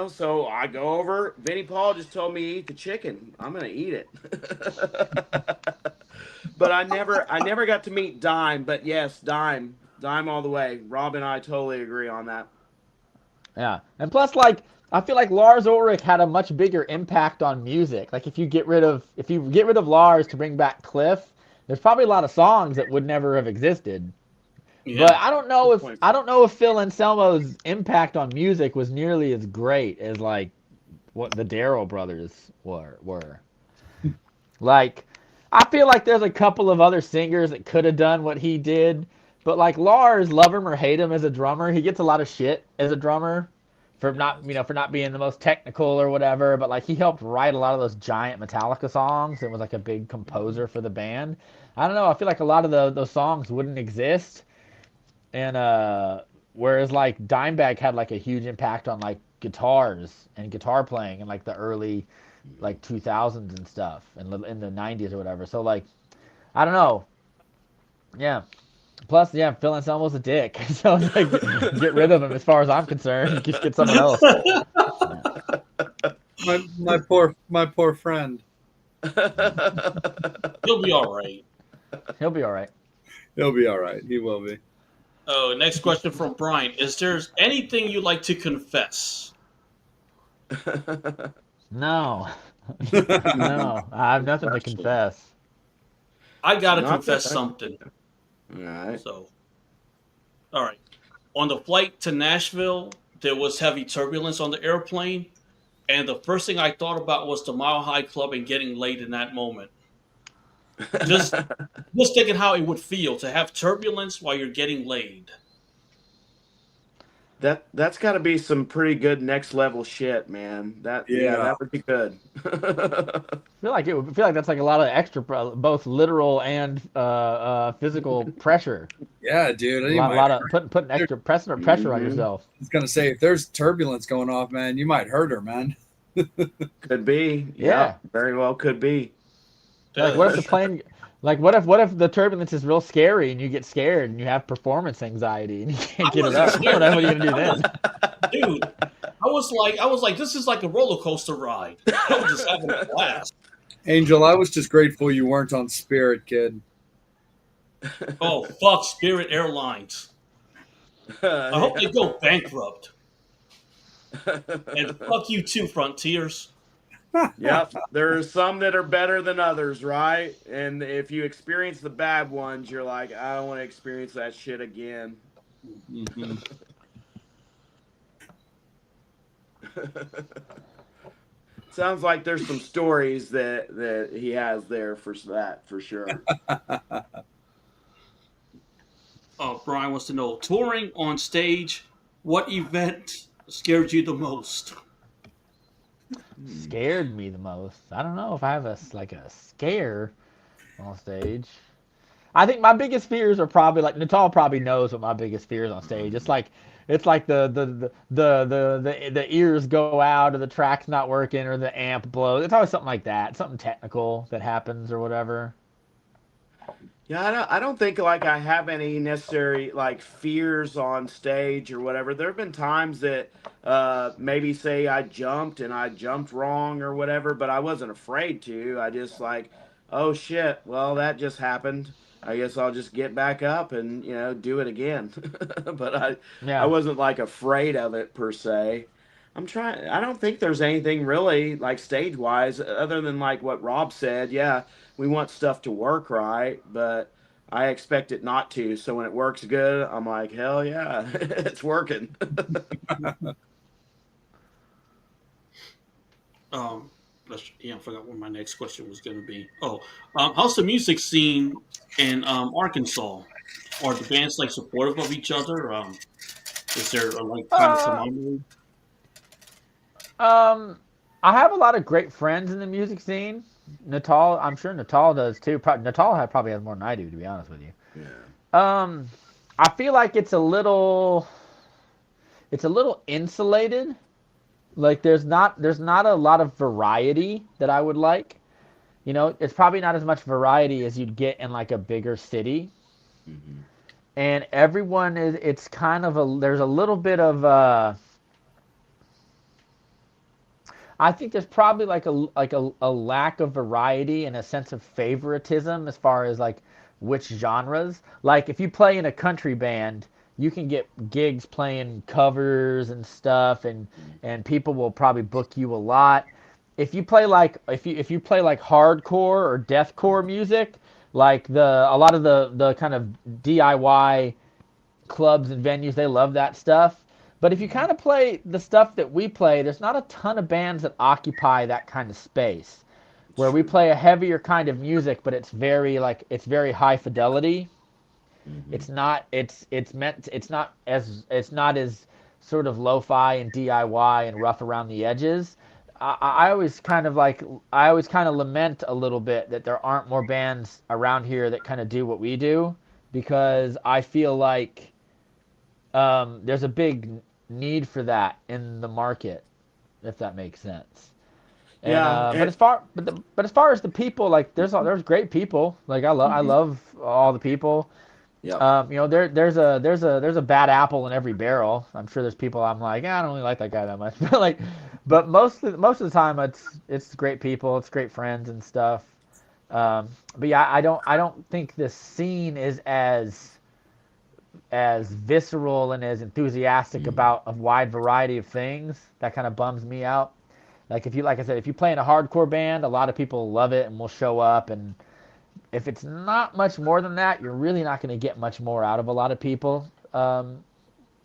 So I go over. Vinnie Paul just told me to eat the chicken. I'm gonna eat it. But I never got to meet Dime. But yes, Dime all the way. Rob and I totally agree on that. Yeah, and plus, like, I feel like Lars Ulrich had a much bigger impact on music. Like, if you get rid of Lars to bring back Cliff, there's probably a lot of songs that would never have existed. But Yeah. Good point. I don't know if Phil Anselmo's impact on music was nearly as great as like what the Darrow brothers were. Like, I feel like there's a couple of other singers that could have done what he did, but like Lars, love him or hate him as a drummer, he gets a lot of shit as a drummer for not, Yes. for not being the most technical or whatever. But like he helped write a lot of those giant Metallica songs and was like a big composer for the band. I don't know. I feel like a lot of those songs wouldn't exist, and whereas like Dimebag had like a huge impact on like guitars and guitar playing in like the early like 2000s and stuff and in the 90s or whatever. So like I don't know. Yeah. Plus, yeah, Phil Anselmo's a dick. So it's like get rid of him as far as I'm concerned. Just get someone else. Yeah. My poor friend. He'll be all right. He'll be all right. He'll be all right. He will be. Oh, next question from Brian. Is there anything you like to confess? No. No. I have nothing to confess. I gotta Not confess that. something. All right. So, all right. On the flight to Nashville, there was heavy turbulence on the airplane, and the first thing I thought about was the Mile High Club and getting laid in that moment. Just, just thinking how it would feel to have turbulence while you're getting laid. That's got to be some pretty good next level shit, man. Yeah, Yeah. that would be good. I feel like that's like a lot of extra, both literal and physical pressure. Yeah, dude. A lot of putting extra pressure on Mhm. yourself. I was gonna say, if there's turbulence going off, man, you might hurt her, man. Could be. Yeah. Very well could be. Like what if the plane like what if the turbulence is real scary and you get scared and you have performance anxiety and you can't I get it wasn't up? What scared. the hell are you gonna do then? Dude, I was like, this is like a roller coaster ride. I was just having a blast. Angel, I was just grateful you weren't on Spirit, kid. Oh, fuck Spirit Airlines. I hope they go bankrupt. And fuck you too, Frontiers. Yep, there's some that are better than others, right? And if you experience the bad ones, you're like, I don't want to experience that shit again. Mhm. Sounds like there's some stories that he has there for that for sure. Brian wants to know, touring on stage, what event scared you the most? Hmm. Scared me the most. I don't know if I have like a scare on stage. I think my biggest fears are probably like Natal probably knows what my biggest fears on stage. It's like the ears go out or the track's not working or the amp blows. It's always something like that, something technical that happens or whatever. Yeah, I don't think like I have any necessary like fears on stage or whatever. There have been times that maybe say I jumped and I jumped wrong or whatever, but I wasn't afraid to. I just like, oh shit, well that just happened. I guess I'll just get back up and do it again. But I Yeah. wasn't like afraid of it per se. I don't think there's anything really like stage wise other than like what Rob said. Yeah, we want stuff to work right, but I expect it not to. So when it works good, I'm like, hell yeah, it's working. Um, yeah, I forgot what my next question was going to be. Oh, how's the music scene in Arkansas? Are the bands like supportive of each other? Is there like kind of Uh, camaraderie? um, I have a lot of great friends in the music scene. Natal, I'm sure Natal does too. Natal probably has more than I do, to be honest with you. Yeah. Um, I feel like it's a little insulated. Like there's not a lot of variety that I would like. It's probably not as much variety as you'd get in like a bigger city. Hmm. And everyone is it's kind of a there's a little bit of I think there's probably like a lack of variety and a sense of favoritism as far as like which genres. Like if you play in a country band, you can get gigs playing covers and stuff, and people will probably book you a lot. If you play like hardcore or deathcore music, like a lot of the kind of DIY clubs and venues, they love that stuff. But if you kind of play the stuff that we play, there's not a ton of bands that occupy that kind of space. where we Sure. play a heavier kind of music, but it's very high fidelity. Hmm. It's not as sort of lo-fi and DIY and rough around the edges. I always kind of like I always kind of lament a little bit that there aren't more bands around here that kind of do what we do, because I feel like there's a big need for that in the market, if that makes sense. And Yeah, and but as far as the people, like there's great people. Like I mhm. love all the people. Yep. There's a bad apple in every barrel. I'm sure there's people I'm like, I don't really like that guy that much. But most of the time it's great people, it's great friends and stuff. But yeah, I don't think the scene is as visceral and as enthusiastic Mhm. about a wide variety of things. That kind of bums me out. Like I said, if you play in a hardcore band, a lot of people love it and will show up. And if it's not much more than that, you're really not going to get much more out of a lot of people.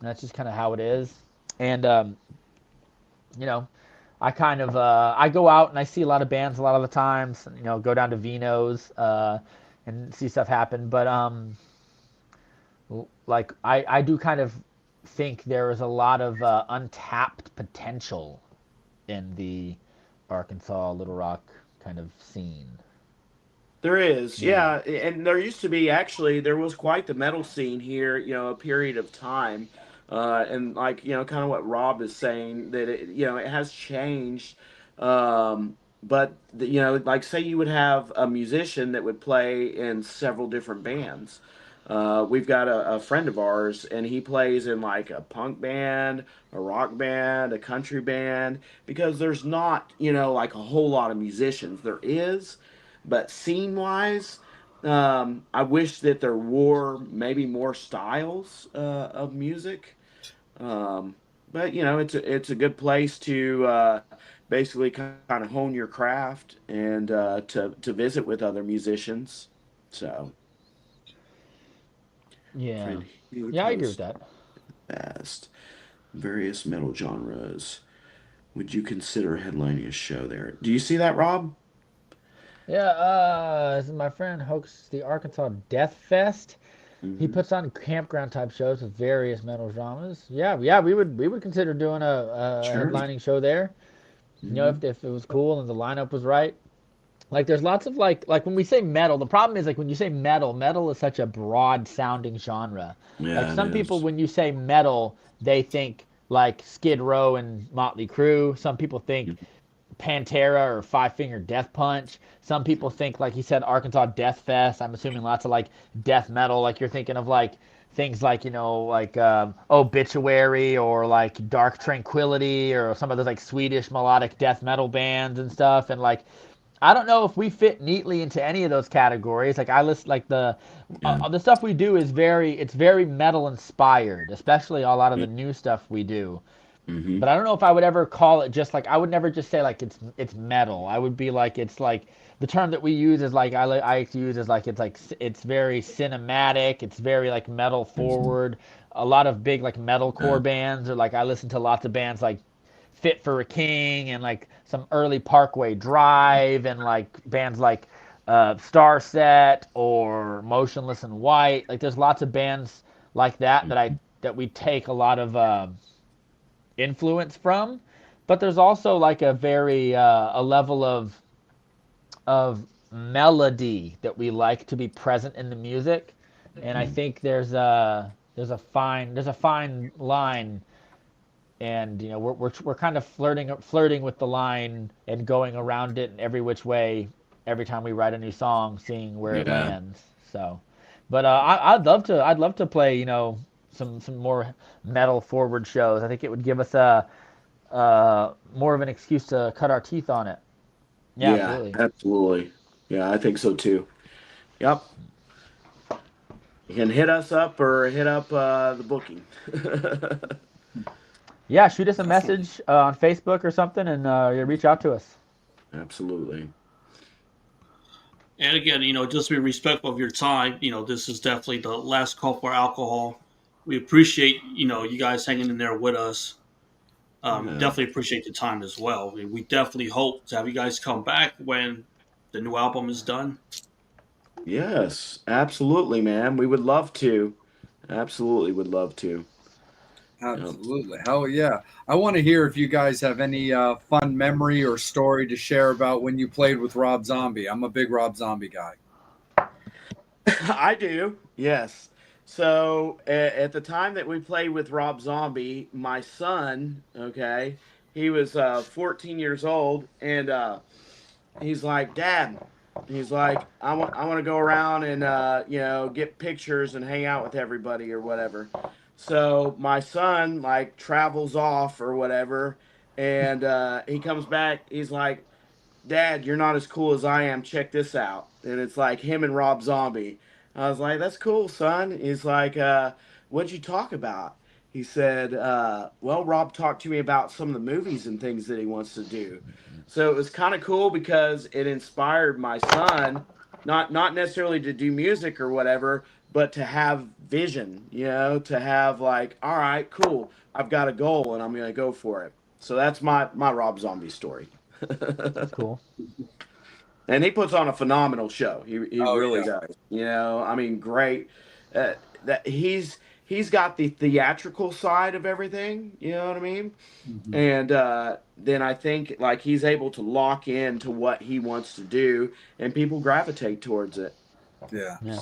That's just kind of how it is. And you know, I go out and I see a lot of bands a lot of the times. Go down to Vino's and see stuff happen. But like I do kind of think there is a lot of untapped potential in the Arkansas Little Rock kind of scene. There is, Yeah. yeah, and there used to be actually there was quite the metal scene here, a period of time, and like kind of what Rob is saying that it has changed, but like say you would have a musician that would play in several different bands. We've got a friend of ours, and he plays in like a punk band, a rock band, a country band, because there's not like a whole lot of musicians. There is, but scene wise, I wish that there were maybe more styles of music. Um, but it's a good place to basically kind of hone your craft and to visit with other musicians. So, Yeah. friend, he would Yeah, I agree with post that. best various metal genres. Would you consider headlining a show there? Do you see that, Rob? Yeah, this is my friend hosts the Arkansas Death Fest. He Hmm. puts on campground type shows with various metal genres. Yeah, we would consider doing a Sure. headlining show there. Hmm. If it was cool and the lineup was right. Like there's lots of like when we say metal, the problem is like when you say metal, metal is such a broad sounding genre. Like Yeah, it some people is. when you say metal, they think like Skid Row and Motley Crue. Some people think Pantera or Five Finger Death Punch. Some people think, like he said, Arkansas Death Fest. I'm assuming lots of like death metal. Like you're thinking of like things like like Obituary or like Dark Tranquility or some of those like Swedish melodic death metal bands and stuff. And like I don't know if we fit neatly into any of those categories. Like I list like Yeah. the stuff we do is very metal inspired, especially a lot of the new stuff we do. Mm-hmm. But I don't know if I would ever call it just like I would never just say like it's metal. I would be like it's like the term that we use is like I like to use is like it's very cinematic. It's very like metal forward. A lot of big like Yeah. metalcore bands or like I listen to lots of bands like Fit for a King and like some early Parkway Drive and like bands like Starset or Motionless in White. Like there's lots of bands like that we take a lot of influence from, but there's also like a level of melody that we like to be present in the music, and I think there's a fine line, and we're kind of flirting with the line and going around it in every which way every time we write a new song, seeing where it Yeah. lands. So, but I'd love to play some more metal forward shows. I think it would give us a more of an excuse to cut our teeth on it. Yeah, Yeah, absolutely. absolutely. Yeah, I think so too. Yep. You can hit us up or hit up the booking. Yeah, shoot us a Definitely. message on Facebook or something, and you reach out to us. Absolutely. And again, just be respectful of your time. This is definitely the last call for alcohol. We appreciate, you guys hanging in there with us. Yeah. Definitely appreciate the time as well. We definitely hope to have you guys come back when the new album is done? Yes, absolutely, man. We would love to. Absolutely would love to. Yep. Absolutely. Hell yeah. I want to hear if you guys have any fun memory or story to share about when you played with Rob Zombie. I'm a big Rob Zombie guy. I do. Yes. So at the time that we played with Rob Zombie, my son, okay, he was 14 years old, and he's like, Dad, he's like, I want to go around and get pictures and hang out with everybody or whatever. So my son like travels off or whatever, and he comes back. He's like, Dad, you're not as cool as I am. Check this out. And it's like him and Rob Zombie. I was like, that's cool, son. He's like, what'd you talk about? He said, well, Rob talked to me about some of the movies and things that he wants to do. So it was kind of cool because it inspired my son, not necessarily to do music or whatever, but to have vision, to have like, all right, cool. I've got a goal and I'm gonna go for it. So that's my Rob Zombie story. That's cool. And he puts on a phenomenal show. He Oh really yeah. does. I mean, great. That he's got the theatrical side of everything. You know what I mean? Mhm. And then I think like he's able to lock in to what he wants to do, and people gravitate towards it. Yeah. Yeah.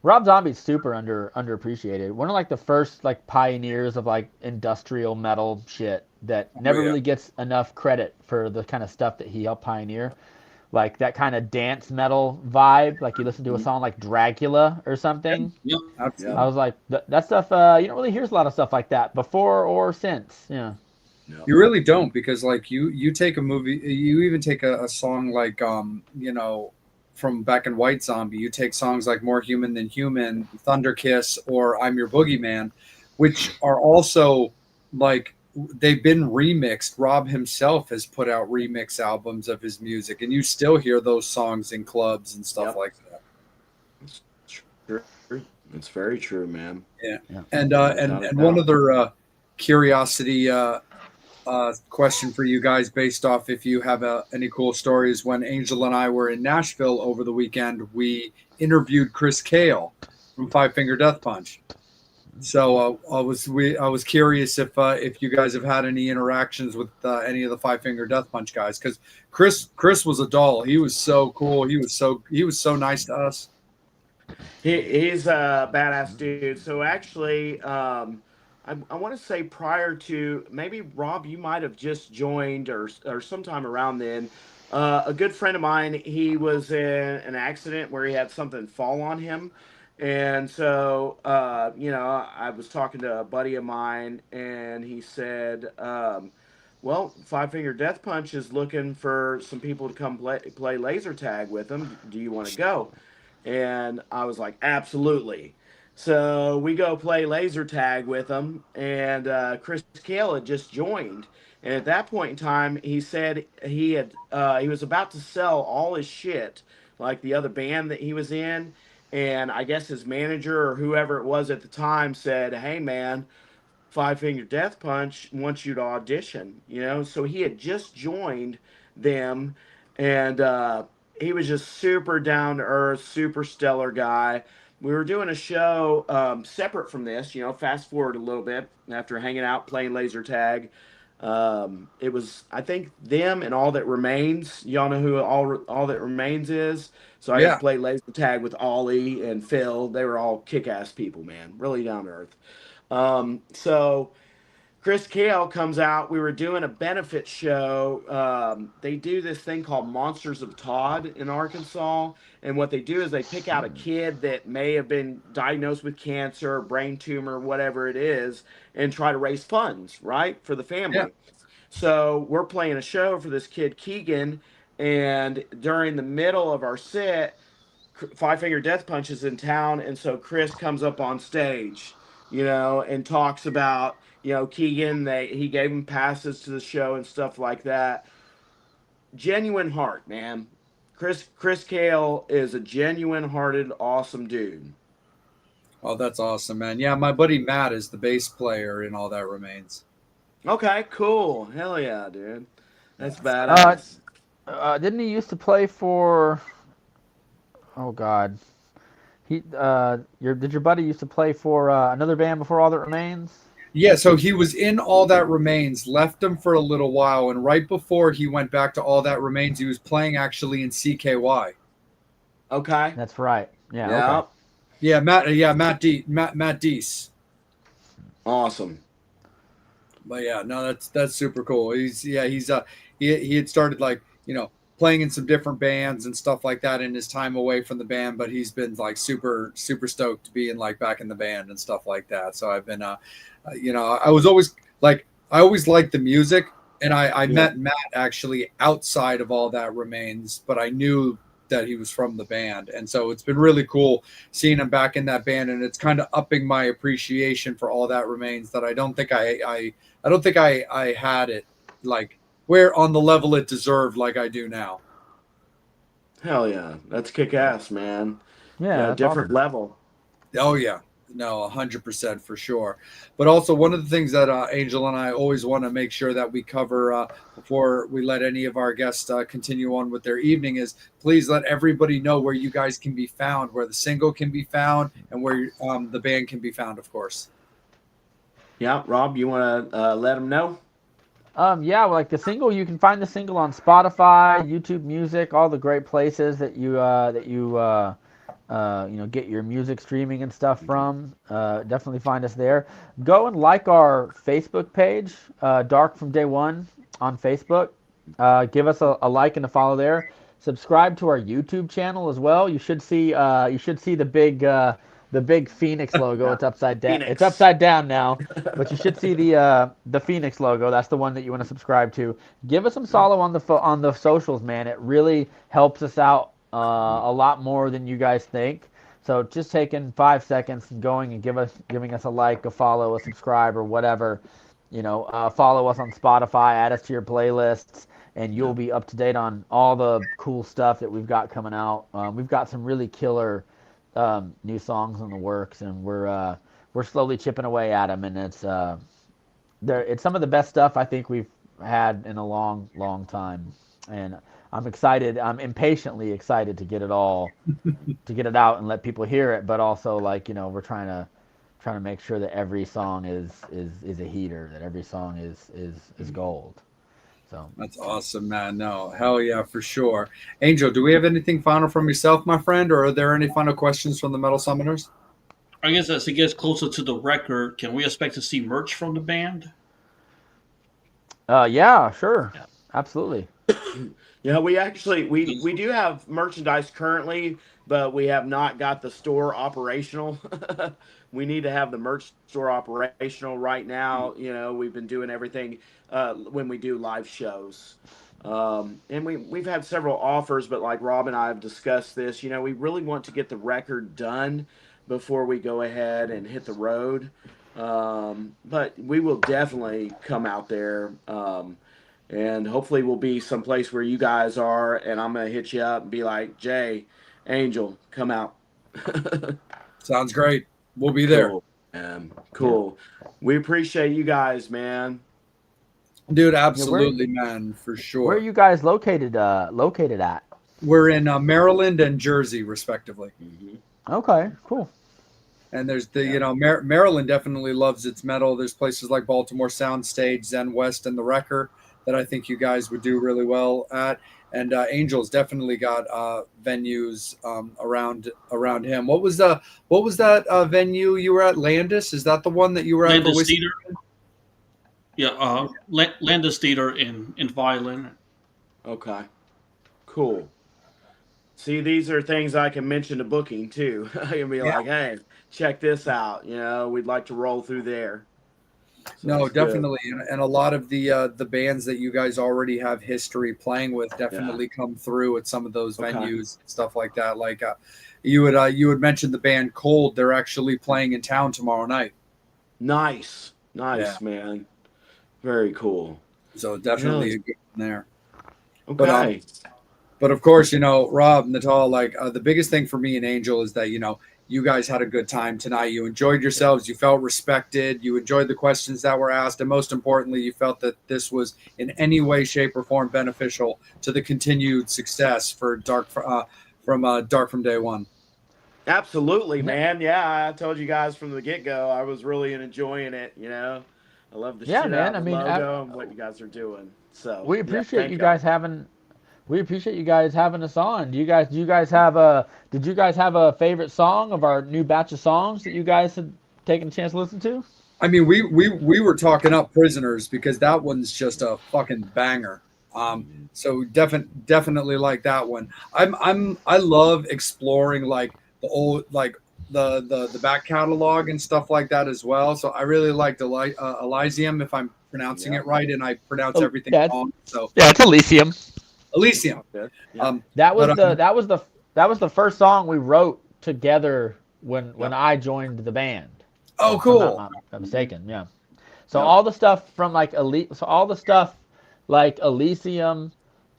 Rob Zombie's super underappreciated. One of like the first like pioneers of like industrial metal shit that Oh never yeah. really gets enough credit for the kind of stuff that he helped pioneer. Like that kind of dance metal vibe. Like you listen to a Mhm. song like Dracula or something. Yep. Yeah. I Absolutely. was like, that stuff. You don't really hear a lot of stuff like that before or since. Yeah. No. You really don't, because like you take a movie, you even take a song like from back in White Zombie, you take songs like More Human Than Human, Thunder Kiss, or I'm Your Boogeyman, which are also like they've been remixed. Rob himself has put out remix albums of his music, and you still hear those songs in clubs and stuff Yep. like that. It's true. It's very true, man. Yeah. Yeah. And Without a one doubt. other curiosity question for you guys, based off if you have any cool stories. When Angel and I were in Nashville over the weekend, we interviewed Chris Kale from Five Finger Death Punch. So I was curious if you guys have had any interactions with any of the Five Finger Death Punch guys, because Chris was a doll. He was so cool. He was so nice to us. He's a badass dude. So actually, I want to say prior to maybe Rob, you might have just joined or sometime around then. A good friend of mine, he was in an accident where he had something fall on him, and so I was talking to a buddy of mine, and he said, "Well, Five Finger Death Punch is looking for some people to come play laser tag with them. Do you want to go?" And I was like, absolutely. So we go play laser tag with him, and Chris Kale had just joined. And at that point in time, he said he was about to sell all his shit, like the other band that he was in. And I guess his manager or whoever it was at the time said, "Hey man, Five Finger Death Punch wants you to audition." So he had just joined them, and he was just super down to earth, super stellar guy. We were doing a show separate from this, fast forward a little bit after hanging out playing laser tag. It was, I think, them and All That Remains. Y'all know who All That Remains is. So I got to Yeah. play laser tag with Ollie and Phil. They were all kick ass people, man, really down to earth. So Chris Kale comes out. We were doing a benefit show. They do this thing called Monsters of Todd in Arkansas. And what they do is they pick out a kid that may have been diagnosed with cancer, brain tumor, whatever it is, and try to raise funds, right, for the Yeah. family. So we're playing a show for this kid, Keegan. And during the middle of our set, Five Finger Death Punch is in town, and so Chris comes up on stage, and talks about Keegan. He gave him passes to the show and stuff like that. Genuine heart, man. Chris Kale is a genuine hearted, awesome dude. Oh, that's awesome, man. Yeah, my buddy Matt is the bass player in All That Remains. Okay, cool. Hell yeah, dude. That's Yeah. Uh, badass. Didn't he used to play for? Oh God, did your buddy used to play for another band before All That Remains? Yeah, so he was in All That Remains, left him for a little while, and right before he went back to All That Remains, he was playing actually in CKY. Okay. That's right. Yeah. Okay. Yeah. Matt Deese. Awesome. But yeah, no, that's super cool. He had started like playing in some different bands and stuff like that in his time away from the band, but he's been like super stoked to be in like back in the band and stuff like that. So I've been I was always like I always liked the music, and I Yeah. met Matt actually outside of All That Remains, but I knew that he was from the band, and so it's been really cool seeing him back in that band, and it's kind of upping my appreciation for All That Remains that I don't think I don't think I had it like where on the level it deserved like I do now. Hell yeah. That's kick ass, man. Yeah, Yeah, that's different awesome. level. Oh yeah, no, 100% for sure. But also one of the things that Angel and I always want to make sure that we cover before we let any of our guests continue on with their evening is please let everybody know where you guys can be found, where the single can be found, and where the band can be found, of course. Yeah, Rob, you want to let them know? Yeah, well, like the single, you can find the single on Spotify, YouTube Music, all the great places that you get your music streaming and stuff from. Definitely find us there. Go and like our Facebook page, Dark from Day One on Facebook. Give us a like and a follow there. Subscribe to our YouTube channel as well. You should see the big Phoenix logo. Yeah. It's upside down. It's Phoenix. upside down now, but you should see the Phoenix logo. That's the one that you want to subscribe to. Give us some follow on the socials, man. It really helps us out a lot more than you guys think. So just taking 5 seconds and going and giving us a like, a follow, a subscribe, or whatever. Follow us on Spotify, add us to your playlists, and Yeah. you'll be up to date on all the cool stuff that we've got coming out. We've got some really killer new songs in the works, and we're slowly chipping away at them, and it's some of the best stuff I think we've had in a long time, and I'm excited. I'm impatiently excited to get it out and let people hear it, but also like we're trying to make sure that every song is a heater, that every song is gold. So That's awesome, man. No, hell yeah, for sure. Angel, do we have anything final from yourself, my friend, or are there any final questions from the Metal Summoners? I guess as it gets closer to the record, can we expect to see merch from the band? yeah, sure, absolutely. Yeah, we actually we do have merchandise currently, but we have not got the store operational. We need to have the merch store operational right now. We've been doing everything when we do live shows. And we've had several offers, but like Rob and I have discussed this, we really want to get the record done before we go ahead and hit the road. But we will definitely come out there. And hopefully we'll be someplace where you guys are, and I'm gonna hit you up and be like, Jay, Angel, come out. Sounds great. We'll be there. Cool. Yeah, Cool. We appreciate you guys, man. Dude, yeah. Where absolutely, man, for where are sure. you guys located at? We're in Maryland and Jersey, respectively. Hmm. Okay, cool. And there's Yeah. Maryland definitely loves its metal. There's places like Baltimore Soundstage, Zen West, and the Wrecker that I think you guys would do really well at. And Angel's definitely got venues around him. What was that venue you were at? Landis? Is that the one that you were at for Landis whiskey? Theater, yeah, Landis Theater in Violin. Okay. Cool. See, these are things I can mention to booking too. I can be Yeah. like, hey, check this out. We'd like to roll through there. So No, that's good. definitely, and a lot of the bands that you guys already have history playing with Yeah. definitely come through at some of those Okay. venues, stuff like that. Like you would mention the band Cold. They're actually playing in town tomorrow night. Nice. Yeah, Nice, man. Very cool. so Hell, definitely a good one there. But okay. but of course, Rob Natal, like the biggest thing for me and Angel is that you guys had a good time tonight. You enjoyed yourselves. You felt respected. You enjoyed the questions that were asked. And most importantly, you felt that this was in any way, shape, or form beneficial to the continued success for Dark from Day One. Absolutely, Yeah, man. Yeah, I told you guys from the get go, I was really enjoying it. I love the yeah, shit out man. of I the mean, logo and what you guys are doing. So, we yeah, appreciate thank you y'all. guys having. We appreciate you guys having us on. Do you guys have a? Did you guys have a favorite song of our new batch of songs that you guys had taken a chance to listen to? I mean, we were talking up Prisoners because that one's just a fucking banger. So definitely like that one. I love exploring like the old like the back catalog and stuff like that as well. So I really liked Elysium, if I'm pronouncing it Yep. right, and I pronounce Oh, everything yeah, wrong. So yeah, it's Elysium. Elysium. Good. Yep. Um, That but was the that was the that was the first song we wrote together when Yep. I joined the band. oh, If I'm not cool. Mhm. mistaken, yeah. So Yep. all the stuff from like all the stuff like Elysium,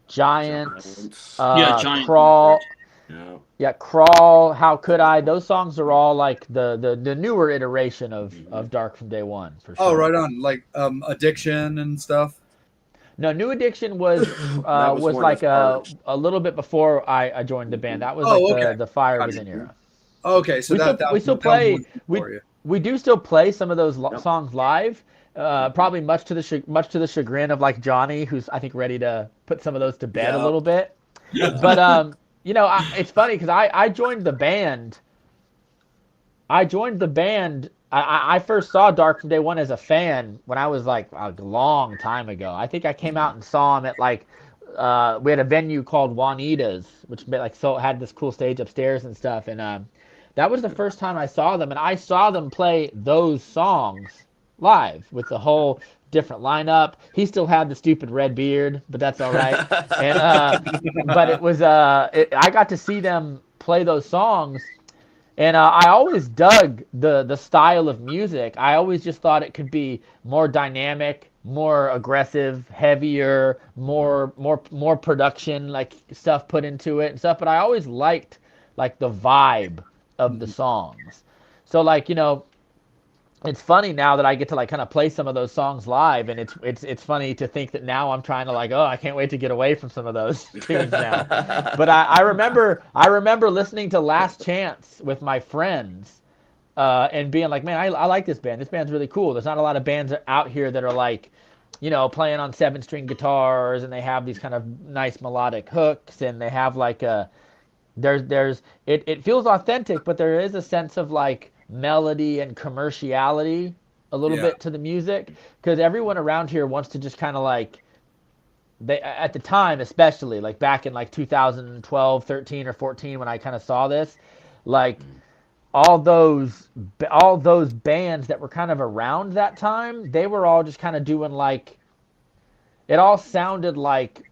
Giants, Giants. Yeah, Giant. Crawl, Yeah. yeah, Crawl, How Could I? Those songs are all like the newer iteration Mhm. of Dark from Day One for Oh, sure. right on. Like Addiction and stuff. No, New Addiction That was was one of like the first. a little bit before I joined the band. Mhm. That was like Oh, okay. the Fire Gotcha. Within era. Okay, so We still that was one play for you. we do still play some of those Yep. songs live. Mhm. Probably much to the chagrin of like Johnny, who's I think ready to put some of those to bed a Yep. little bit. But it's funny because I joined the band. I joined the band. I first saw Dark from Day One as a fan when I was like a long time ago. I think I came out Mhm. and saw him at like we had a venue called Juanita's, which like so had this cool stage upstairs and stuff. And that was the first time I saw them, and I saw them play those songs live with the whole different lineup. He still had the stupid red beard, but that's all right. And but it was I got to see them play those songs and I always dug the style of music. I always just thought it could be more dynamic, more aggressive, heavier, more production like stuff put into it and stuff. But I always liked like the vibe of the songs. So like it's funny now that I get to like kind of play some of those songs live, and it's funny to think that now I'm trying to like, oh, I can't wait to get away from some of those tunes now. But I remember listening to Last Chance with my friends, and being like, man, I like this band. This band's really cool. There's not a lot of bands out here that are like, playing on 7-string guitars, and they have these kind of nice melodic hooks, and they have like a it feels authentic, but there is a sense of like melody and commerciality a little Yeah, bit to the music because everyone around here wants to just kind of like they at the time especially like back in like 2012 13 or 14 when I kind of saw this like all those all those bands that were kind of around that time they were all just kind of doing like it all sounded like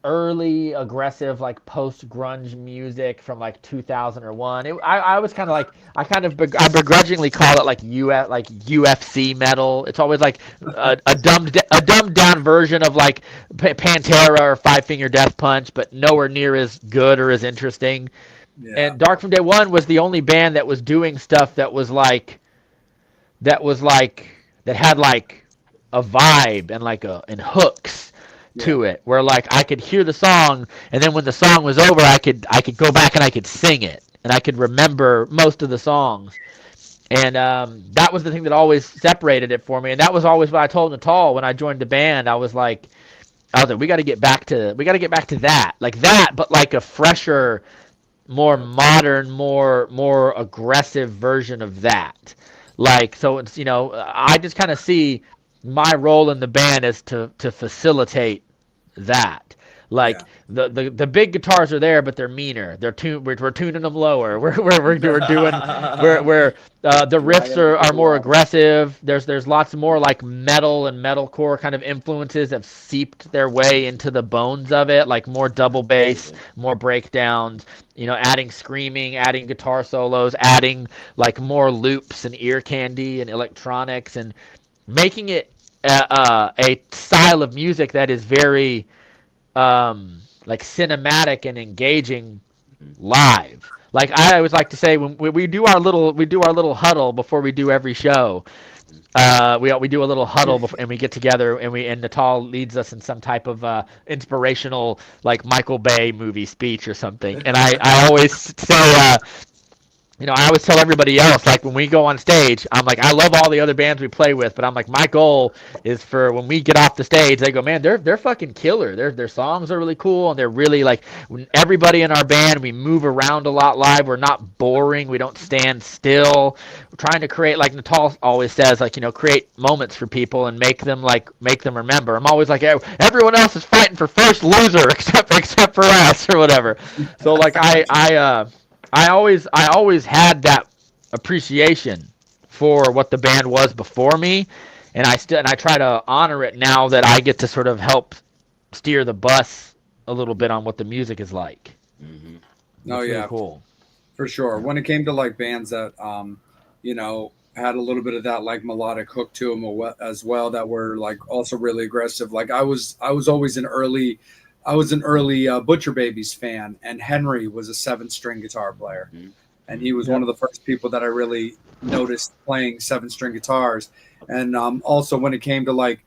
early aggressive like post grunge music from like 2001. I was kind of like I begrudgingly call it like UFC metal. It's always like a dumbed down version of like Pantera or Five Finger Death Punch, but nowhere near as good or as interesting. yeah, And Dark from Day One was the only band that was doing stuff that was like that had like a vibe and like a and hooks yeah, to it where like I could hear the song and then when the song was over I could go back and I could sing it and I could remember most of the songs and that was the thing that always separated it for me and that was always what I told Natal when I joined the band I was like we got to get back to that like that but like a fresher more Yep. modern, more aggressive version of that. Like so, it's I just kind of see my role in the band is to facilitate that. yeah, Like the big guitars are there, but they're meaner. We're tuning them lower. We're doing where the Right riffs up the are more wall. aggressive. There's lots more like metal and metalcore kind of influences have seeped their way into the bones of it. Like more double bass, Absolutely. more breakdowns. Adding screaming, adding guitar solos, adding like more loops and ear candy and electronics, and making it a style of music that is very like cinematic and engaging Mhm. live. Like I always like to say when we do our little huddle before we do every show. We do a little huddle before, and we get together, and Natal leads us in some type of inspirational, like Michael Bay movie speech or something. And I always say, I always tell everybody else, like when we go on stage, I'm like, I love all the other bands we play with, but I'm like, my goal is for when we get off the stage, they go, man, they're fucking killer. Their songs are really cool, and they're really like, when everybody in our band, we move around a lot live. We're not boring. We don't stand still. We're trying to create, like Natal always says, like, create moments for people and make them remember. I'm always like, everyone else is fighting for first loser except for us or whatever. So like I always had that appreciation for what the band was before me, and I try to honor it now that I get to sort of help steer the bus a little bit on what the music is like. Hmm. Oh It's really yeah, cool. for sure. When it came to like bands that had a little bit of that like melodic hook to them as well, that were like also really aggressive. Like I was always an early Butcher Babies fan, and Henry was a 7-string guitar player, and he was one Yep. of the first people that I really noticed playing 7-string guitars. And also when it came to like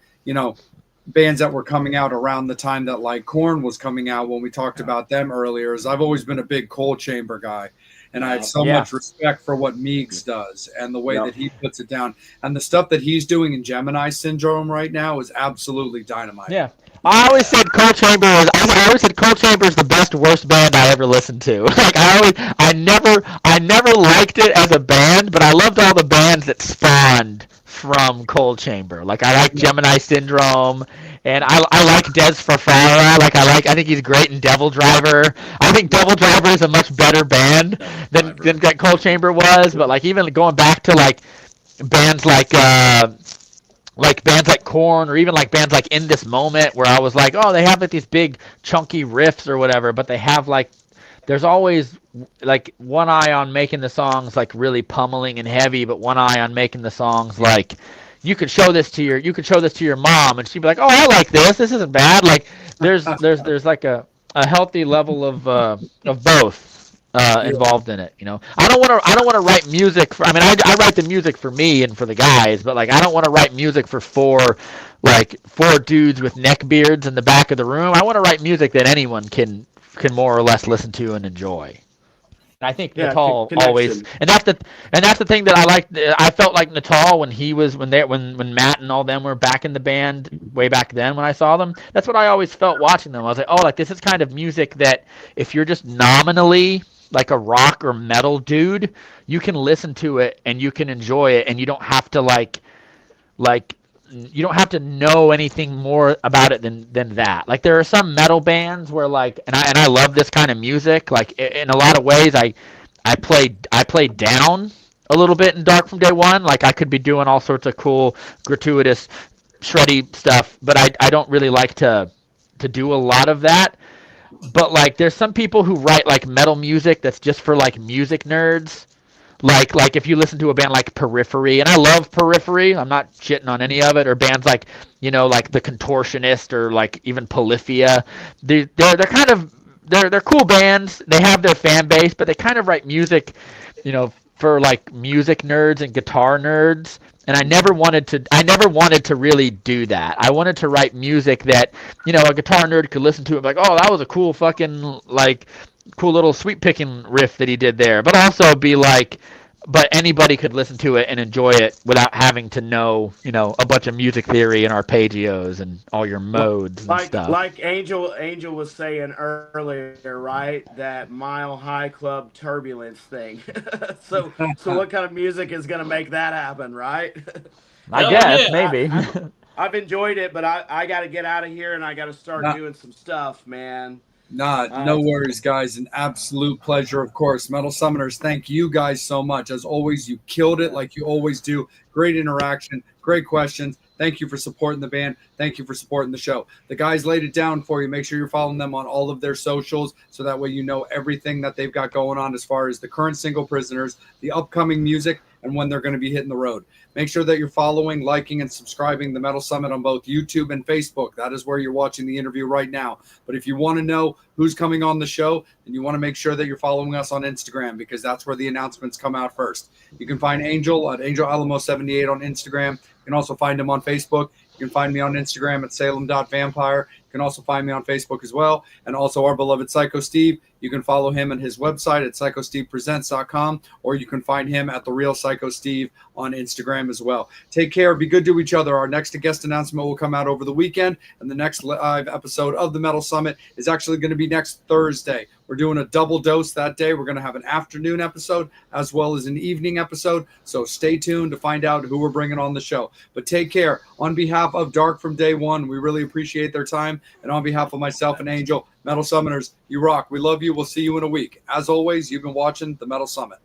bands that were coming out around the time that like Korn was coming out, when we talked about them earlier, is I've always been a big Coal Chamber guy, and I have so Yeah. much respect for what Meeks does and the way Yep. that he puts it down, and the stuff that he's doing in Gemini Syndrome right now is absolutely dynamite. Yeah. I always said Coal Chamber I always said Coal Chamber is the best worst band I ever listened to. Like I never liked it as a band, but I loved all the bands that spawned from Coal Chamber. Like I like Gemini Syndrome, and I like Des Fafara. I think he's great in Devil Driver. I think Devil Driver is a much better band than Coal Chamber was. But like even going back to bands like bands like Korn, or even like bands like In This Moment, where I was like, oh, they have like these big chunky riffs or whatever, but they have like, there's always like one eye on making the songs like really pummeling and heavy, but one eye on making the songs like you could show this to your mom, and she'd be like, oh, I like this. This isn't bad. Like there's like a healthy level of both. Yeah. Involved in it, I don't want to write music for. I mean, I write the music for me and for the guys, but like I don't want to write music for four dudes with neck beards in the back of the room. I want to write music that anyone can more or less listen to and enjoy. And I think Yeah, Natal always, connection. and that's the thing that I liked. I felt like Natal when Matt and all them were back in the band way back then when I saw them. That's what I always felt watching them. I was like, oh, like this is kind of music that if you're just nominally like a rock or metal dude, you can listen to it and you can enjoy it, and you don't have to like you don't have to know anything more about it than that. Like there are some metal bands where like, and I love this kind of music. Like in a lot of ways, I played down a little bit in Dark from Day One. Like I could be doing all sorts of cool, gratuitous, shreddy stuff, but I don't really like to do a lot of that. But like there's some people who write like metal music that's just for like music nerds, like if you listen to a band like Periphery, and I love Periphery, I'm not shitting on any of it, or bands like like The Contortionist, or like even Polyphia. They're kind of they're cool bands. They have their fan base, but they kind of write music, for like music nerds and guitar nerds. And I never wanted to really do that. I wanted to write music that a guitar nerd could listen to and be like, oh, that was a cool fucking like cool little sweet picking riff that he did there, but also be like, but anybody could listen to it and enjoy it without having to know, a bunch of music theory and arpeggios and all your modes and stuff. Like Angel was saying earlier, right? That Mile High Club turbulence thing. So what kind of music is going to make that happen, right? I Hell guess yeah. maybe. I've enjoyed it, but I got to get out of here and I got to start Nah, doing some stuff, man. no worries, guys. An absolute pleasure, of course. Metal Summoners, thank you guys so much. As always, you killed it like you always do. Great interaction, great questions. Thank you for supporting the band. Thank you for supporting the show. The guys laid it down for you. Make sure you're following them on all of their socials, so that way you know everything that they've got going on as far as the current single Prisoners, the upcoming music, and when they're going to be hitting the road. Make sure that you're following, liking, and subscribing the Metal Summit on both YouTube and Facebook. That is where you're watching the interview right now. But if you want to know who's coming on the show, then you want to make sure that you're following us on Instagram, because that's where the announcements come out first. You can find Angel at Angel Alamo78 on Instagram. You can also find him on Facebook. You can find me on Instagram at Salem.vampire. You can also find me on Facebook as well. And also our beloved Psycho Steve. You can follow him at his website at psychostevepresents.com, or you can find him at The Real Psycho Steve on Instagram as well. Take care. Be good to each other. Our next guest announcement will come out over the weekend, and the next live episode of the Metal Summit is actually going to be next Thursday. We're doing a double dose that day. We're going to have an afternoon episode as well as an evening episode. So stay tuned to find out who we're bringing on the show. But take care. On behalf of Dark from Day One, we really appreciate their time. And on behalf of myself and Angel, Metal Summoners, you rock. We love you. We'll see you in a week. As always, you've been watching the Metal Summit.